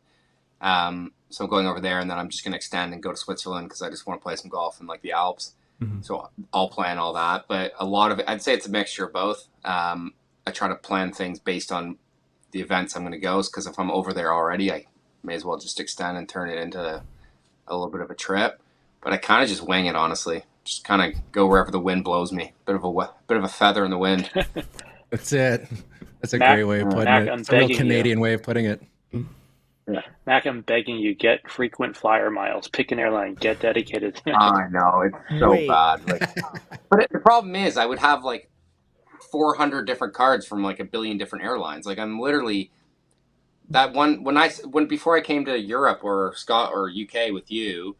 D: So I'm going over there, and then I'm just going to extend and go to Switzerland because I just want to play some golf in like the Alps. Mm-hmm. So I'll plan all that, but a lot of it, I'd say it's a mixture of both. I try to plan things based on the events I'm going to go, because if I'm over there already, I may as well just extend and turn it into a little bit of a trip. But I kind of just wing it, honestly. Just kind of go wherever the wind blows me. Bit of a feather in the wind.
A: That's it. That's a great way of putting it. It's a real Canadian way of putting it.
C: Yeah. Mac, I'm begging you, get frequent flyer miles. Pick an airline, get dedicated.
D: I know, it's so bad. But the problem is, I would have like 400 different cards from like a billion different airlines. Like I'm literally that one when before I came to Europe or UK with you,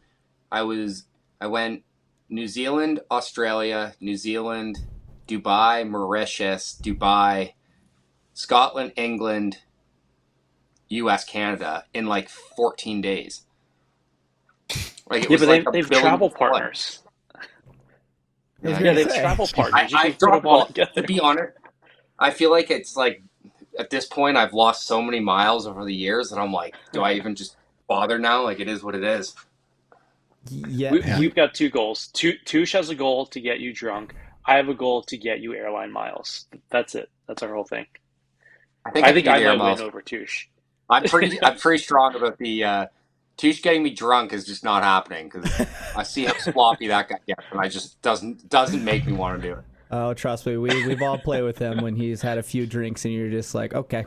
D: I went New Zealand, Australia, New Zealand, Dubai, Mauritius, Dubai, Scotland, England, US, Canada in like 14 days. Like
C: they've travel partners. They've travel partners.
D: To be honest, I feel like it's like at this point I've lost so many miles over the years that I'm like, do I even just bother now? Like it is what it is.
B: Yeah,
C: we've got two goals. Touche has a goal to get you drunk. I have a goal to get you airline miles. That's it. That's our whole thing. I think I might win over Touche.
D: I'm pretty strong about the Touche getting me drunk is just not happening, because I see how sloppy that guy gets, and I just doesn't make me want to do it.
B: Oh, trust me, we've all played with him when he's had a few drinks, and you're just like, okay.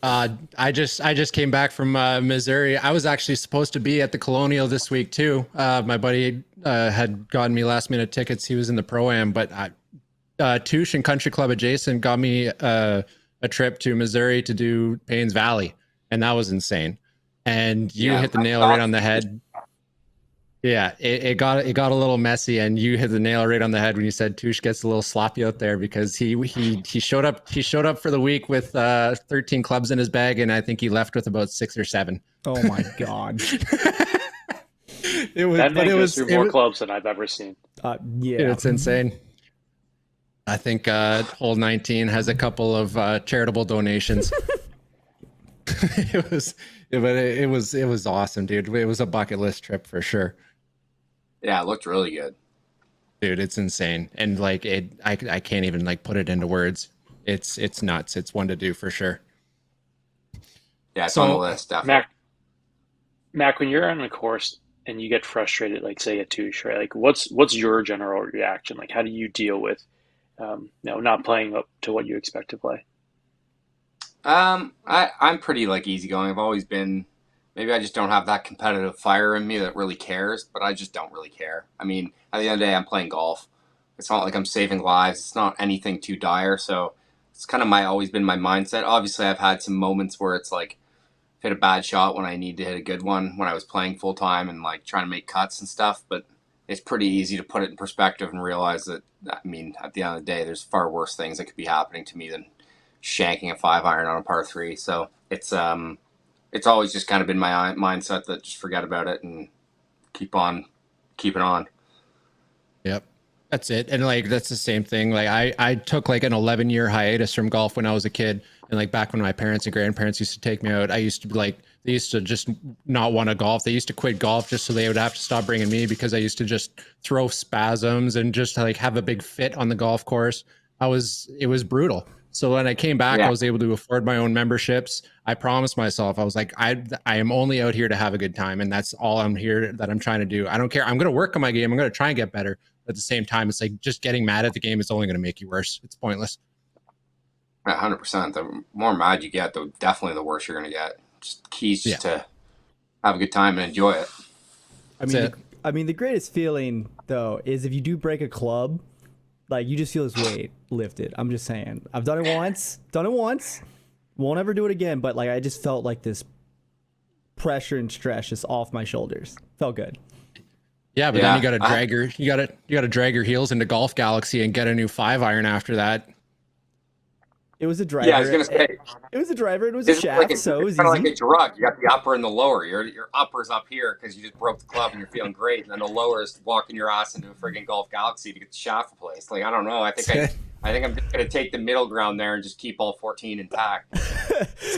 A: I just came back from Missouri. I was actually supposed to be at the Colonial this week too. My buddy had gotten me last minute tickets. He was in the Pro-Am, but Touche and Country Club adjacent got me a trip to Missouri to do Paynes Valley, and that was insane. And you hit the nail right on the head. Yeah, it got a little messy, and you hit the nail right on the head when you said Touche gets a little sloppy out there, because he showed up for the week with 13 clubs in his bag, and I think he left with about 6 or 7.
B: Oh my god!
C: It was more clubs than I've ever seen.
A: It's insane. I think hole 19 has a couple of charitable donations. It was awesome, dude. It was a bucket list trip for sure.
D: Yeah, it looked really good.
A: Dude, it's insane. And like I can't even like put it into words. It's nuts. It's one to do for sure.
D: Yeah, it's on the list, definitely.
C: Mac, when you're on a course and you get frustrated, like say at Touche, right? Like what's your general reaction? Like how do you deal with not playing up to what you expect to play?
D: I'm pretty like easygoing. I've always been. Maybe I just don't have that competitive fire in me that really cares, but I just don't really care. I mean, at the end of the day, I'm playing golf. It's not like I'm saving lives. It's not anything too dire. So it's kind of always been my mindset. Obviously, I've had some moments where it's like hit a bad shot when I need to hit a good one when I was playing full time and like trying to make cuts and stuff. But it's pretty easy to put it in perspective and realize that, I mean, at the end of the day, there's far worse things that could be happening to me than shanking a 5-iron on a par 3. So it's always just kind of been my mindset that just forget about it and keep on keeping on.
A: Yep. That's it. And like, that's the same thing. Like I took like an 11-year hiatus from golf when I was a kid. And like back when my parents and grandparents used to take me out, I used to be like, they used to just not want to golf. They used to quit golf just so they would have to stop bringing me, because I used to just throw spasms and just like have a big fit on the golf course. It was brutal. So when I came back, I was able to afford my own memberships. I promised myself, I was like, I am only out here to have a good time. And that's all I'm trying to do. I don't care. I'm going to work on my game. I'm going to try and get better. At the same time, it's like just getting mad at the game is only going to make you worse. It's pointless.
D: 100%. The more mad you get, definitely the worse you're going to get. Just keys to have a good time and enjoy it.
B: I mean, I mean, the greatest feeling though is if you do break a club, like you just feel this weight lifted. I'm just saying. I've done it once. Won't ever do it again. But like, I just felt like this pressure and stress just off my shoulders. Felt good.
A: Yeah, but then you got to drag your heels into Golf Galaxy and get a new 5-iron after that.
B: It was a driver.
D: Yeah, I was gonna say
B: it was a driver. It was a shaft, so it was
D: kind of
B: easy.
D: like a drug. You got the upper and the lower. Your upper's up here because you just broke the club and you're feeling great, and then the lower is walking your ass into a friggin' Golf Galaxy to get the shaft replaced. Like I don't know. I think I'm just gonna take the middle ground there and just keep all 14 intact.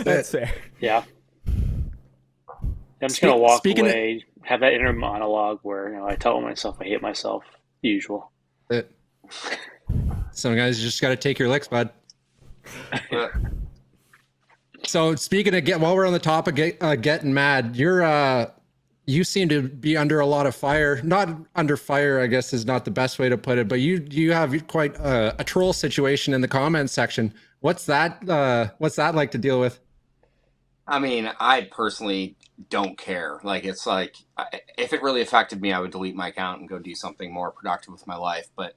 B: That's fair.
C: Yeah. I'm just gonna walk away, have that inner monologue where I tell myself I hate myself. The usual.
A: Some guys just got to take your licks, bud. So speaking of while we're on the topic of getting mad, you seem to be under a lot of fire. Not under fire, I guess is not the best way to put it, but you have quite a troll situation in the comments section. What's that like to deal with?
D: I mean, I personally don't care. Like, it's like, if it really affected me, I would delete my account and go do something more productive with my life. But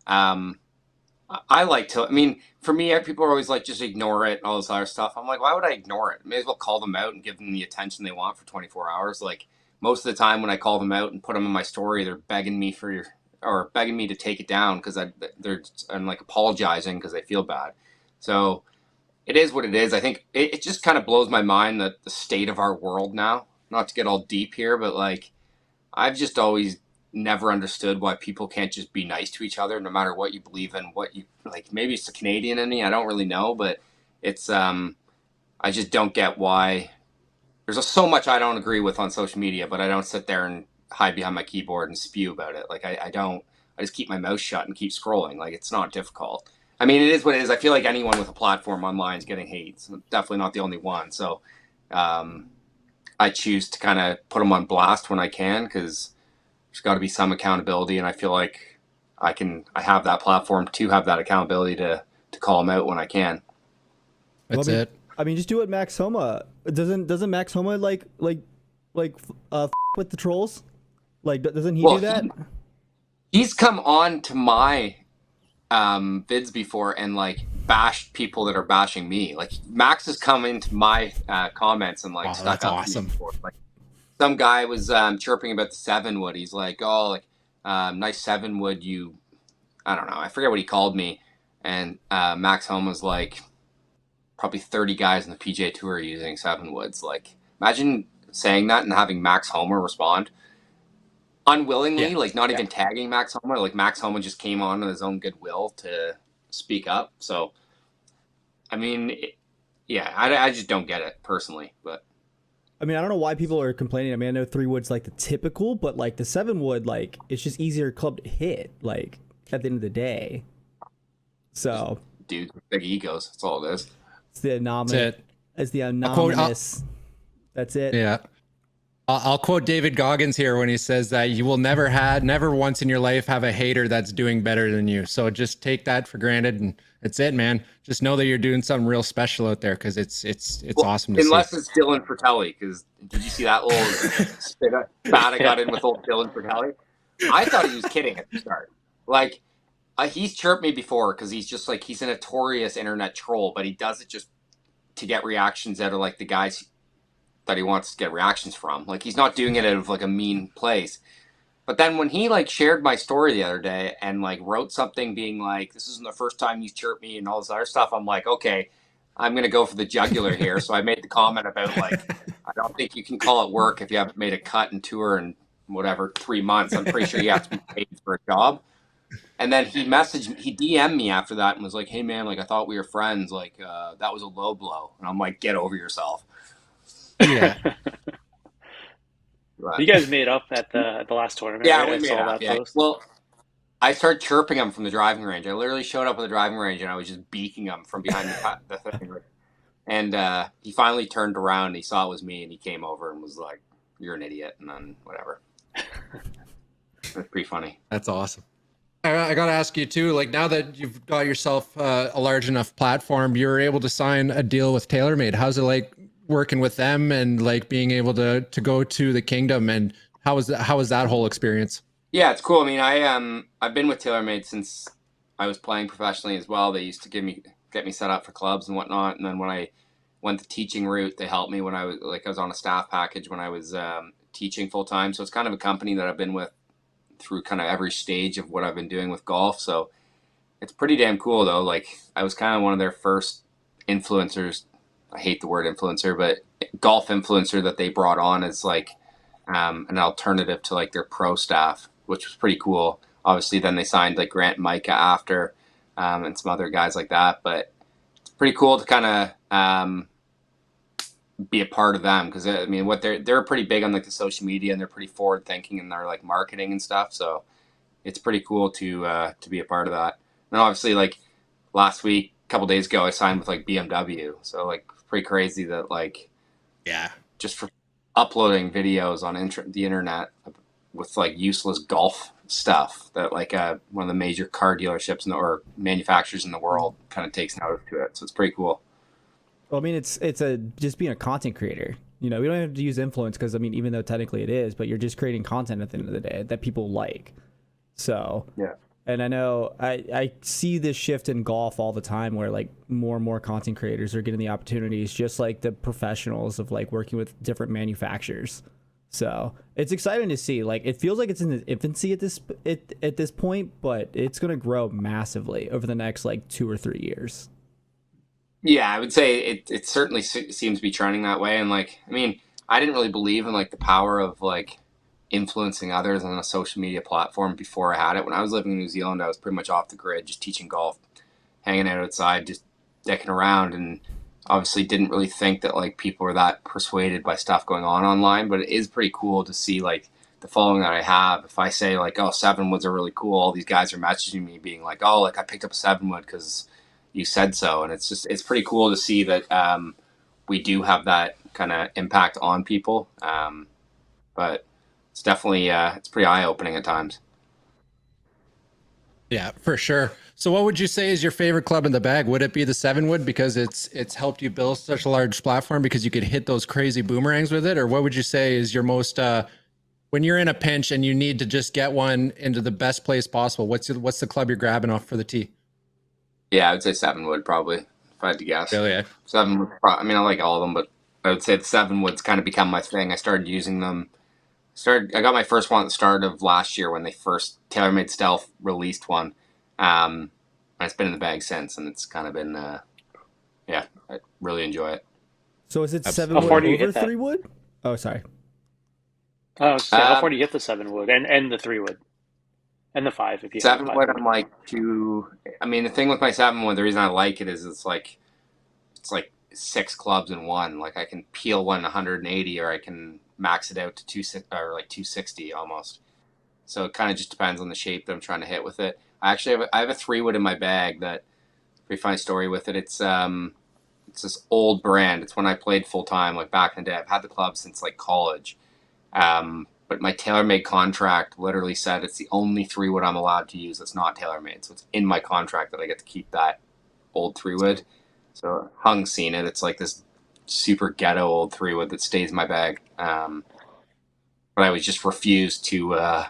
D: I like to, I mean, for me, people are always like, just ignore it and all this other stuff. I'm like, why would I ignore it? I may as well call them out and give them the attention they want for 24 hours. Like, most of the time when I call them out and put them in my story, they're begging me to take it down because I'm like apologizing because they feel bad. So it is what it is. I think it just kind of blows my mind that the state of our world now, not to get all deep here, but like, I've just always never understood why people can't just be nice to each other no matter what you believe in, what you like. Maybe it's the Canadian in me, I don't really know, but it's I just don't get why there's so much I don't agree with on social media, but I don't sit there and hide behind my keyboard and spew about it. Like I just keep my mouth shut and keep scrolling. Like, it's not difficult. I mean, it is what it is. I feel like anyone with a platform online is getting hate. So I'm definitely not the only one. So I choose to kind of put them on blast when I can, because there's got to be some accountability, and I feel like I have that platform to have that accountability to call them out when I can.
A: That's it.
B: I mean, just do what Max Homa doesn't Max Homa like with the trolls? Like, doesn't he do that?
D: He's come on to my vids before and like bashed people that are bashing me. Like, Max has come into my comments and like stuck up to me before. Like, some guy was chirping about the 7-wood. He's like, oh, like nice 7-wood. I don't know. I forget what he called me. And Max Home was like, probably 30 guys in the PGA Tour are using 7-woods. Like, imagine saying that and having Max Homer respond unwillingly, like not even tagging Max Homer. Like, Max Homer just came on his own goodwill to speak up. So, I mean, I just don't get it personally. But
B: I mean, I don't know why people are complaining. I mean, I know 3-wood's like the typical, but like the 7-wood, like it's just easier club to hit. Like at the end of the day. So,
D: dudes with big egos. That's all it is.
B: It's the anomaly. It's the anomalous. That's it.
A: Yeah. I'll quote David Goggins here when he says that you will never once in your life have a hater that's doing better than you. So just take that for granted, and it's it, man. Just know that you're doing something real special out there, because it's awesome to see.
D: Unless it's Dylan Fratelli, because did you see that little spit bat I got in with old Dylan Fratelli? I thought he was kidding at the start. Like, he's chirped me before because he's just like, he's a notorious internet troll, but he does it just to get reactions out of like the guys that he wants to get reactions from. Like, he's not doing it out of like a mean place. But then when he like shared my story the other day and like wrote something being like, this isn't the first time you chirped me and all this other stuff, I'm like, okay, I'm going to go for the jugular here. So I made the comment about like, I don't think you can call it work if you haven't made a cut and tour in whatever 3 months. I'm pretty sure you have to be paid for a job. And then he DM'd me after that and was like, hey man, like I thought we were friends. Like that was a low blow. And I'm like, get over yourself.
A: Yeah.
C: You guys made up at the last tournament.
D: Yeah,
C: right?
D: we made up. Yeah. Well, I started chirping him from the driving range. I literally showed up at the driving range and I was just beaking him from behind the thing. And he finally turned around and he saw it was me and he came over and was like, you're an idiot. And then whatever. That's pretty funny.
A: That's awesome. I got to ask you too, like now that you've got yourself a large enough platform, you're able to sign a deal with TaylorMade. How's it like working with them and like being able to go to the Kingdom and How was that whole experience?
D: Yeah, it's cool. I mean, I've been with TaylorMade since I was playing professionally as well. They used to get me set up for clubs and whatnot. And then when I went the teaching route, they helped me when I was on a staff package when I was teaching full time. So it's kind of a company that I've been with through kind of every stage of what I've been doing with golf. So it's pretty damn cool though. Like I was kind of one of their first influencers. I hate the word influencer, but golf influencer that they brought on as like an alternative to like their pro staff, which was pretty cool. Obviously, then they signed like Grant and Micah after, and some other guys like that. But it's pretty cool to kind of be a part of them because I mean, what they're pretty big on like the social media and they're pretty forward thinking in their like marketing and stuff. So it's pretty cool to be a part of that. And obviously, like last week, a couple days ago, I signed with like BMW. So like pretty crazy that like
A: Yeah.
D: just for uploading videos on the internet with like useless golf stuff that like one of the major car dealerships or manufacturers in the world kind of takes notice to it. So it's pretty cool.
B: Well, I mean, it's a just being a content creator. You know, we don't have to use influence because I mean, even though technically it is, but you're just creating content at the end of the day that people like. So
D: Yeah.
B: and I know I see this shift in golf all the time where like more and more content creators are getting the opportunities, just like the professionals of like working with different manufacturers. So it's exciting to see. Like it feels like it's in its infancy at this point, but it's gonna grow massively over the next like 2 or 3 years.
D: Yeah, I would say it certainly seems to be trending that way. And like, I mean, I didn't really believe in like the power of like influencing others on a social media platform before I had it. When I was living in New Zealand, I was pretty much off the grid, just teaching golf, hanging out outside, just dicking around, and obviously didn't really think that like people were that persuaded by stuff going on online. But it is pretty cool to see like the following that I have. If I say like, oh, 7 woods are really cool, all these guys are messaging me being like, oh, like I picked up a 7 wood because you said so. And it's pretty cool to see that we do have that kind of impact on people. But it's definitely it's pretty eye opening at times.
A: Yeah, for sure. So what would you say is your favorite club in the bag? Would it be the 7 wood because it's helped you build such a large platform because you could hit those crazy boomerangs with it? Or what would you say is your most when you're in a pinch and you need to just get one into the best place possible, what's the club you're grabbing off for the tee?
D: Yeah, I would say 7 wood probably if I had to guess.
A: Really? Eh?
D: 7 wood. I mean, I like all of them, but I would say the 7 woods kind of become my thing. I started using them. I got my first one at the start of last year when they first TaylorMade Stealth released one. And it's been in the bag since, and it's kind of been, yeah, I really enjoy it.
B: So is it
A: Absolutely.
B: 7
C: How far
B: wood
C: do you
B: over
C: hit that?
B: 3 wood? Oh, sorry.
C: Oh, so how far do you get the 7 wood and the 3 wood and the five if you have a
D: 7 wood,
C: 5 wood?
D: I'm like I mean, the thing with my 7 wood, the reason I like it is it's like 6 clubs in one. Like I can peel one 180, or I can max it out to 260 almost. So it kind of just depends on the shape that I'm trying to hit with it. I have a 3 wood in my bag that pretty funny story with it. It's this old brand. It's when I played full time, like back in the day. I've had the club since like college. But my TaylorMade contract literally said it's the only 3 wood I'm allowed to use that's not TaylorMade. So it's in my contract that I get to keep that old 3 wood. So Hung's seen it. It's like this super ghetto old 3 wood that stays in my bag. But I was just refused to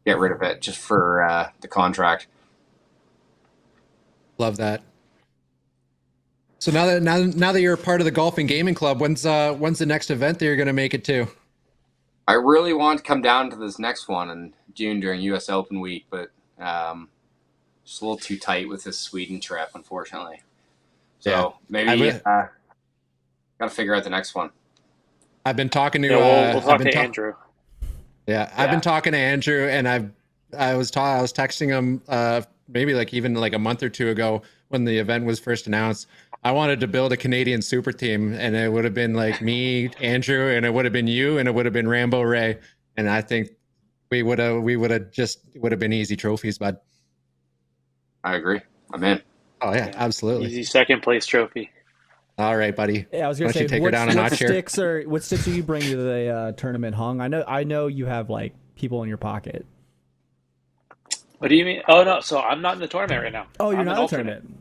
D: get rid of it just for the contract.
A: Love that. So now that you're a part of the golf and gaming club, when's the next event that you're going to make it to?
D: I really want to come down to this next one in June during U.S. Open week, but just a little too tight with this Sweden trip, unfortunately. So
A: Yeah.
D: maybe got to figure out the next one.
A: I've been talking to
C: Yeah, we'll talk to
A: Andrew.
C: Andrew.
A: Yeah, I've been talking to Andrew, and I was texting him maybe like even like a month or two ago when the event was first announced. I wanted to build a Canadian super team, and it would have been like me, Andrew, and it would have been you, and it would have been Rambo Ray, and I think we would have been easy trophies, bud.
D: I agree. I'm in.
A: Oh yeah,
C: Yeah.
A: absolutely.
C: Easy second place trophy.
A: All right, buddy.
B: Yeah, I was
A: Why
B: gonna
A: don't you
B: say,
A: take her down a notch here?
B: what sticks are you bringing to the tournament, Hung? I know you have like people in your pocket.
C: What do you mean? Oh no, so I'm not in the tournament right now.
B: Oh, you're
C: I'm
B: not
C: an
B: in a
C: alternate.
B: tournament.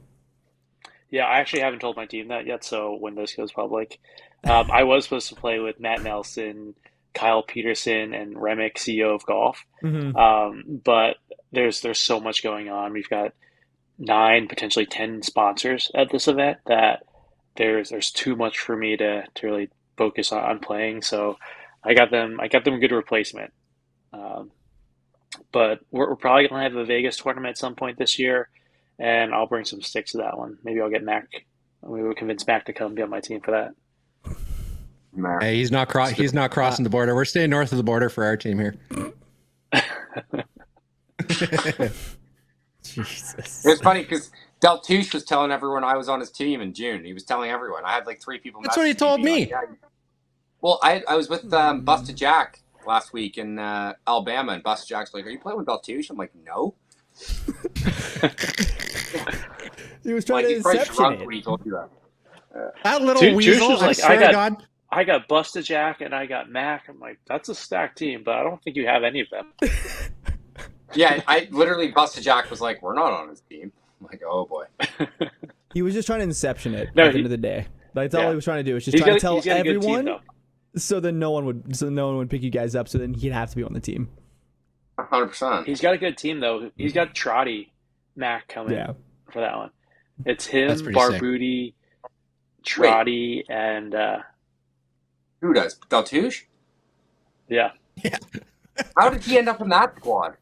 C: Yeah, I actually haven't told my team that yet. So when this goes public, I was supposed to play with Matt Nelson, Kyle Peterson and Remick, CEO of Golf.
B: Hmm.
C: But there's so much going on. We've got 9, potentially 10 sponsors at this event that there's too much for me to really focus on playing. So I got them a good replacement. Um, but we're probably gonna have a Vegas tournament at some point this year, and I'll bring some sticks to that one. Maybe I'll get Mac. Maybe we'll convince Mac to come be on my team for that.
A: Hey, he's not crossing the border. We're staying north of the border for our team here.
B: Jesus.
D: It was funny because Deltouche was telling everyone I was on his team in June. He was telling everyone. I had like 3 people.
A: That's what he told me.
D: Like, yeah. Well, I was with Busted Jack last week in Alabama, and Busted Jack's like, "Are you playing with Deltouche?" I'm like, "No."
B: He was trying to inception it.
D: When he told you that.
A: That little
C: Juice
A: weasel.
C: was
A: I
C: like,
A: swear to God.
C: I got Busted Jack and I got Mac. I'm like, that's a stacked team, but I don't think you have any of them.
D: Yeah, I literally Busted Jack was like, "We're not on his team." I'm like, "Oh boy."
B: He was just trying to inception it
C: No,
B: at the end of the day. That's all
C: yeah.
B: he was trying to do. Was just
C: He's
B: trying
C: got
B: to tell
C: he's got a good team,
B: everyone,
C: though.
B: so no one would pick you guys up. So then he'd have to be on the team.
D: 100%.
C: He's got a good team, though. He's got Trotty Mac coming
B: Yeah.
C: for that one. It's him,
A: That's pretty sick.
C: Barbuti, Trotty, and
D: Who does Deltouche?
C: yeah.
D: How did he end up in that squad?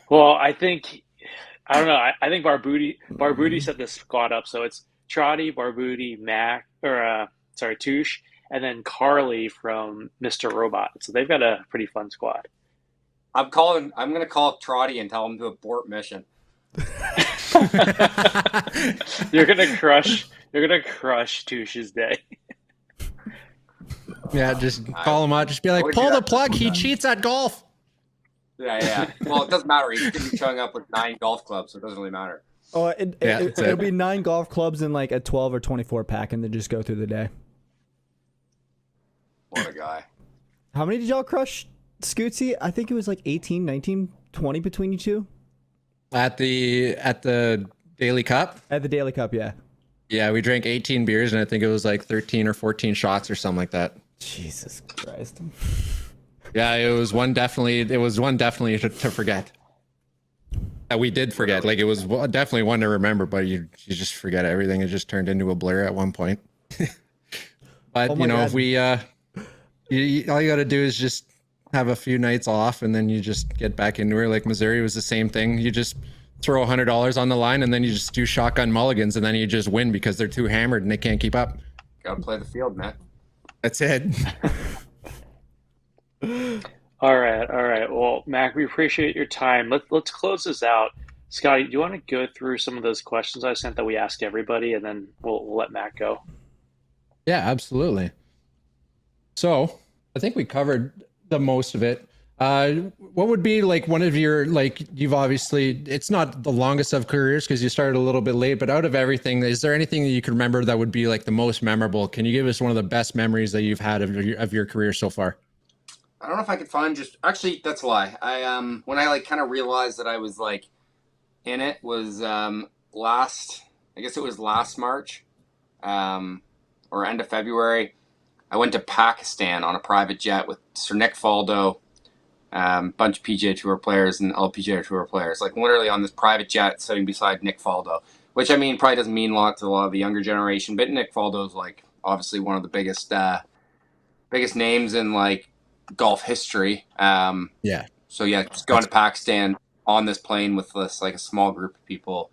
C: Well, I don't know. I think Barbuti set this squad up, so it's Trotty, Barbuti, Mac, or Touche, and then Carly from Mr. Robot. So they've got a pretty fun squad.
D: I'm gonna call Trotty and tell him to abort mission.
C: You're gonna crush Touche's day.
A: Yeah, just call him out. Just be like,
D: Would
A: pull
D: you
A: the
D: actually
A: plug.
D: do
A: He
D: that?
A: cheats at golf.
D: Yeah. Well, it doesn't matter. He's gonna be showing up with 9 golf clubs, so it doesn't really matter.
B: Oh,
A: Yeah, that's
B: it'll
A: it.
B: be 9 golf clubs in like a 12 or 24 pack, and then just go through the day.
D: What a guy.
B: How many did y'all crush, Scootsy? I think it was like 18, 19, 20 between you two
A: At the Daily Cup.
B: at the Daily Cup. Yeah.
A: Yeah, we drank 18 beers, and I think it was like 13 or 14 shots or something like that.
B: Jesus Christ.
A: Yeah, it was one definitely to forget. We did forget. Like, it was definitely one to remember, but you just forget everything. It just turned into a blur at one point. But
B: Oh my God.
A: if we all you got to do is just have a few nights off, and then you just get back into it. Like Missouri was the same thing. You just throw $100 on the line, and then you just do shotgun mulligans, and then you just win because they're too hammered and they can't keep up.
D: Gotta play the field, man.
A: That's it.
C: All right. Well, Mac, we appreciate your time. Let's close this out. Scotty, do you want to go through some of those questions I sent that we asked everybody, and then we'll let Mac go?
A: Yeah, absolutely. So I think we covered the most of it. What would be like one of your, like, you've obviously, it's not the longest of careers because you started a little bit late, but out of everything, is there anything that you can remember that would be like the most memorable? Can you give us one of the best memories that you've had of your career so far?
D: I don't know if I could find actually, that's a lie. When I like kind of realized that I was like in it was I guess it was last March, or end of February. I went to Pakistan on a private jet with Sir Nick Faldo, bunch of PGA Tour players and LPGA Tour players, like literally on this private jet sitting beside Nick Faldo, which I mean probably doesn't mean a lot to a lot of the younger generation, but Nick Faldo's like obviously one of the biggest names in like golf history.
A: Yeah.
D: So yeah, just going to Pakistan on this plane with this like a small group of people,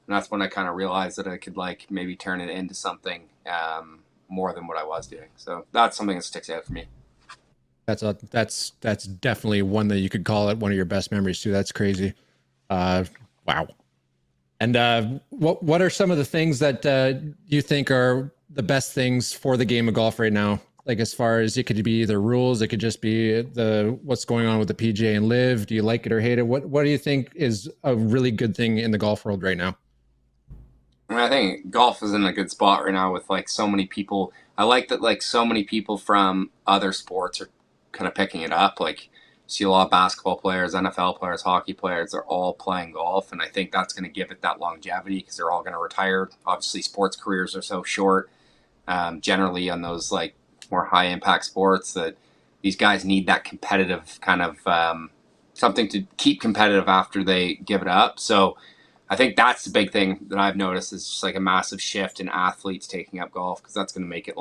D: and that's when I kind of realized that I could like maybe turn it into something more than what I was doing. So that's something that sticks out for me.
A: That's definitely one that you could call it one of your best memories too. That's crazy. Wow. And what are some of the things that you think are the best things for the game of golf right now? Like, as far as, it could be either rules, it could just be what's going on with the PGA and Live. Do you like it or hate it? What do you think is a really good thing in the golf world right now?
D: I mean, I think golf is in a good spot right now with like so many people. I like that like so many people from other sports are kind of picking it up. Like, see a lot of basketball players, NFL players, hockey players, they're all playing golf, and I think that's going to give it that longevity because they're all going to retire. Obviously, sports careers are so short, generally on those like more high impact sports, that these guys need that competitive kind of something to keep competitive after they give it up. So I think that's the big thing that I've noticed is just like a massive shift in athletes taking up golf, because that's going to make it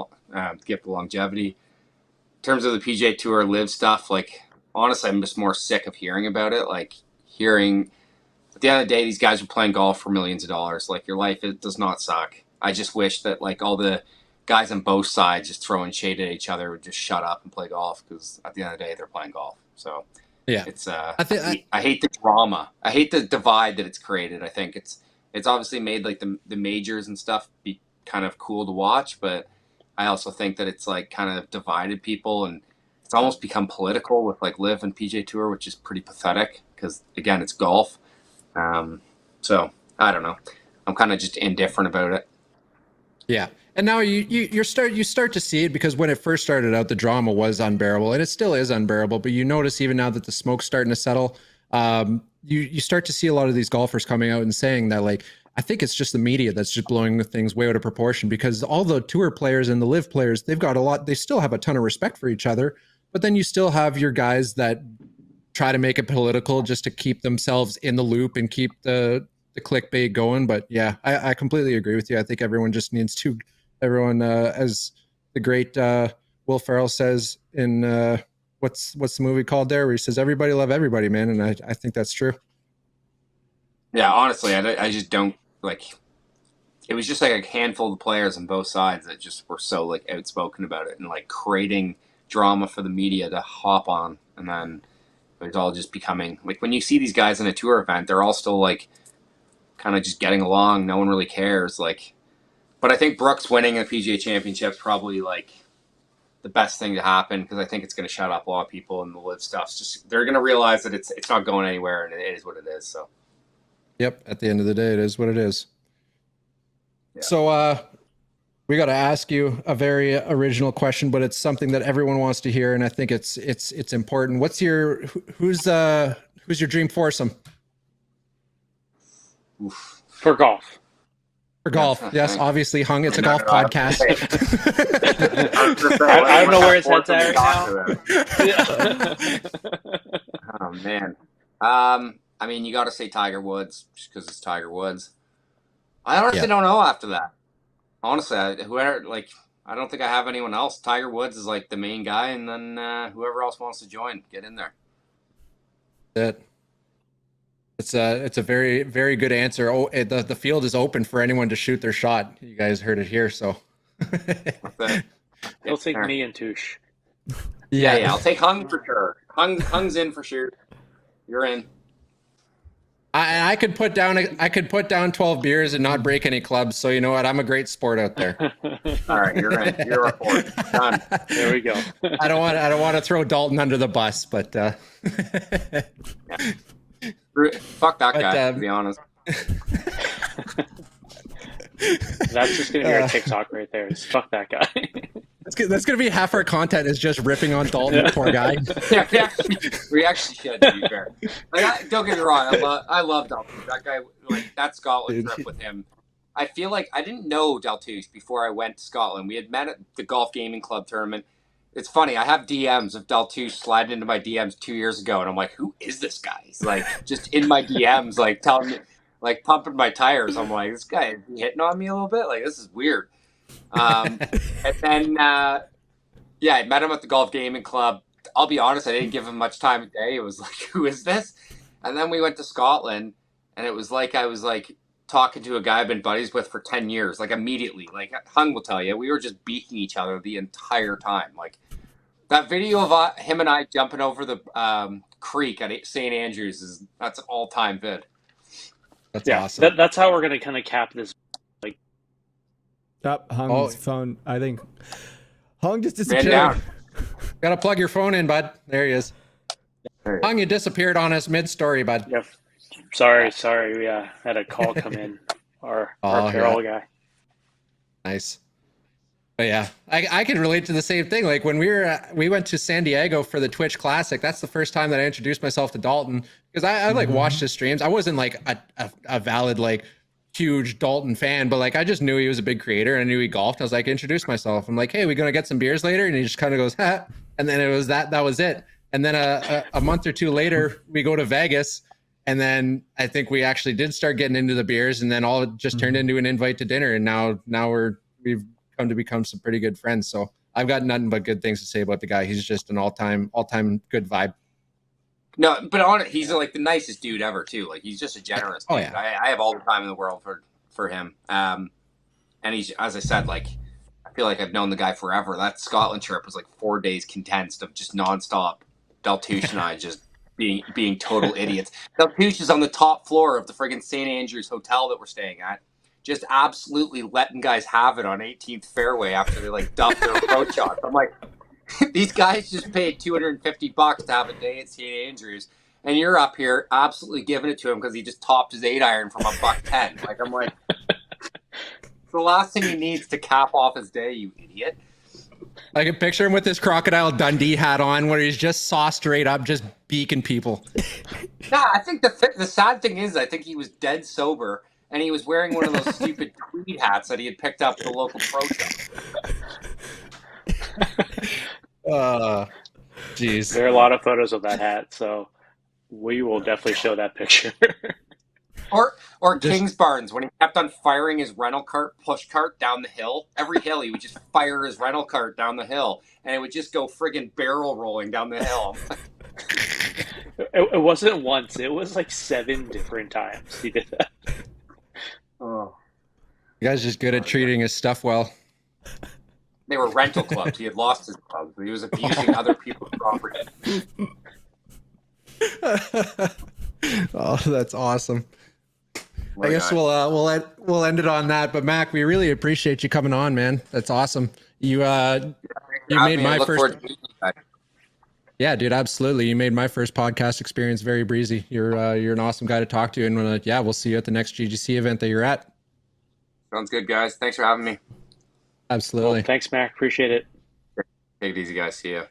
D: give the longevity. In terms of the PGA Tour live stuff, like honestly, I'm just more sick of hearing about it. Like hearing at the end of the day, these guys are playing golf for millions of dollars. Like your life, it does not suck. I just wish that like all the guys on both sides just throwing shade at each other would just shut up and play golf, because at the end of the day, they're playing golf. So
A: Yeah.
D: it's I hate the drama. I hate the divide that it's created. I think it's obviously made like the majors and stuff be kind of cool to watch, but I also think that it's like kind of divided people, and it's almost become political with like Live and PGA Tour, which is pretty pathetic because again, it's golf. So I don't know. I'm kind of just indifferent about it.
A: Yeah. And now you start to see it, because when it first started out, the drama was unbearable, and it still is unbearable. But you notice even now that the smoke's starting to settle, you start to see a lot of these golfers coming out and saying that, like, I think it's just the media that's just blowing the things way out of proportion, because all the tour players and the live players, they've got they still have a ton of respect for each other. But then you still have your guys that try to make it political just to keep themselves in the loop and keep the clickbait going. But yeah, I completely agree with you. I think everyone just needs to, as the great Will Ferrell says in what's the movie called there, where he says, everybody love everybody, man. And I think that's true.
D: Yeah, honestly, I just don't like. It was just like a handful of players on both sides that just were so like outspoken about it and like creating drama for the media to hop on, and then it's all just becoming like when you see these guys in a tour event, they're all still like kind of just getting along. No one really cares. Like, but I think Brooks winning a PGA Championship probably like the best thing to happen, because I think it's going to shut up a lot of people, and the live stuff's just they're going to realize that it's not going anywhere, and it is what it is. So.
A: Yep. At the end of the day, it is what it is.
D: Yeah.
A: So we got to ask you a very original question, but it's something that everyone wants to hear, and I think it's important. What's who's your dream foursome?
C: Oof. For golf.
A: For golf, yes, obviously, Hung. It's a golf podcast.
C: I don't know where his head's at right
D: now. Oh man. I mean, you got to say Tiger Woods just because it's Tiger Woods. I honestly don't know after that. Honestly, I don't think I have anyone else. Tiger Woods is like the main guy, and then whoever else wants to join, get in there.
A: It's a very, very good answer. Oh, the field is open for anyone to shoot their shot. You guys heard it here, so.
C: He'll take me and Touche.
D: Yeah, I'll take Hung for sure. Hung's in for sure. You're in.
A: I could put down 12 beers and not break any clubs. So you know what? I'm a great sport out there.
D: All right, you're in. You're a fourth. Done.
C: There we go.
A: I don't want to throw Dalton under the bus, but
D: yeah. Fuck that guy. To be honest.
C: That's just gonna be our TikTok right there. Is fuck that guy.
A: That's gonna be half our content is just ripping on Dalton, the poor guy.
D: Yeah, we actually should, to be fair. Like, don't get me wrong, I love Dalton. That guy, like that Scotland trip with him. I feel like I didn't know Daltouche before I went to Scotland. We had met at the Golf Gaming Club tournament. It's funny, I have DMs of Daltouche sliding into my DMs 2 years ago, and I'm like, who is this guy? He's like just in my DMs, like telling me, like pumping my tires. I'm like, this guy is hitting on me a little bit. Like, this is weird. And then, I met him at the Golf Gaming Club. I'll be honest, I didn't give him much time of day. It was like, who is this? And then we went to Scotland, and it was like I was like talking to a guy I've been buddies with for 10 years, like immediately. Like Hung will tell you, we were just beaking each other the entire time. Like that video of him and I jumping over the creek at St. Andrews that's an all-time vid.
A: That's awesome.
C: That's how we're gonna kind of cap this. Like,
B: Hung's phone. I think Hung just disappeared.
A: Gotta plug your phone in, bud. There he is. Hung, you disappeared on us mid-story, bud.
C: Yep. Sorry. We had a call come in. Our Carol guy.
A: Nice. But yeah, I can relate to the same thing. Like when we went to San Diego for the Twitch Classic, that's the first time that I introduced myself to Dalton, because I like watched his streams. I wasn't like a valid like huge Dalton fan, but like I just knew he was a big creator and I knew he golfed. I was like, introduce myself. I'm like, hey, we gonna get some beers later? And he just kind of goes, ha. and then it was that was it. And then a month or two later, we go to Vegas, and then I think we actually did start getting into the beers, and then all it just turned into an invite to dinner, and now we've come to become some pretty good friends. So I've got nothing but good things to say about the guy. He's just an all-time good vibe.
D: No, but he's like the nicest dude ever too. Like he's just a generous dude.
A: Oh, yeah.
D: I have all the time in the world for him. And he's, as I said, like I feel like I've known the guy forever. That Scotland trip was like 4 days condensed of just nonstop. Deltouche and I just being total idiots. Deltouche is on the top floor of the friggin' St. Andrews hotel that we're staying at, just absolutely letting guys have it on 18th fairway after they like duff their approach shots. I'm like, these guys just paid $250 to have a day at St. Andrews, and you're up here absolutely giving it to him because he just topped his 8-iron from a $110. Like I'm like, the last thing he needs to cap off his day, you idiot.
A: I can picture him with his Crocodile Dundee hat on, where he's just saw straight up, just beaking people.
D: Nah, I think the sad thing is, I think he was dead sober, and he was wearing one of those stupid tweed hats that he had picked up at the local pro shop.
A: Jeez.
C: There are a lot of photos of that hat, so we will definitely show that picture.
D: Or Kingsbarns, when he kept on firing his rental cart push cart down the hill. Every hill he would just fire his rental cart down the hill, and it would just go friggin' barrel rolling down the hill.
C: It wasn't once; it was like 7 different times he did that.
D: Oh,
A: You guys just good at treating his stuff well.
D: they were rental clubs. He had lost his clubs. He was abusing other people's property.
A: Oh, that's awesome.
D: What
A: I guess we'll end it on that. But Mac, we really appreciate you coming on, man. That's awesome. You made my first. Yeah, dude, absolutely. You made my first podcast experience very breezy. You're an awesome guy to talk to, and we'll see you at the next GGC event that you're at.
D: Sounds good, guys. Thanks for having me.
A: Absolutely.
C: Well, thanks, Mac. Appreciate it.
D: Take it easy, guys. See ya.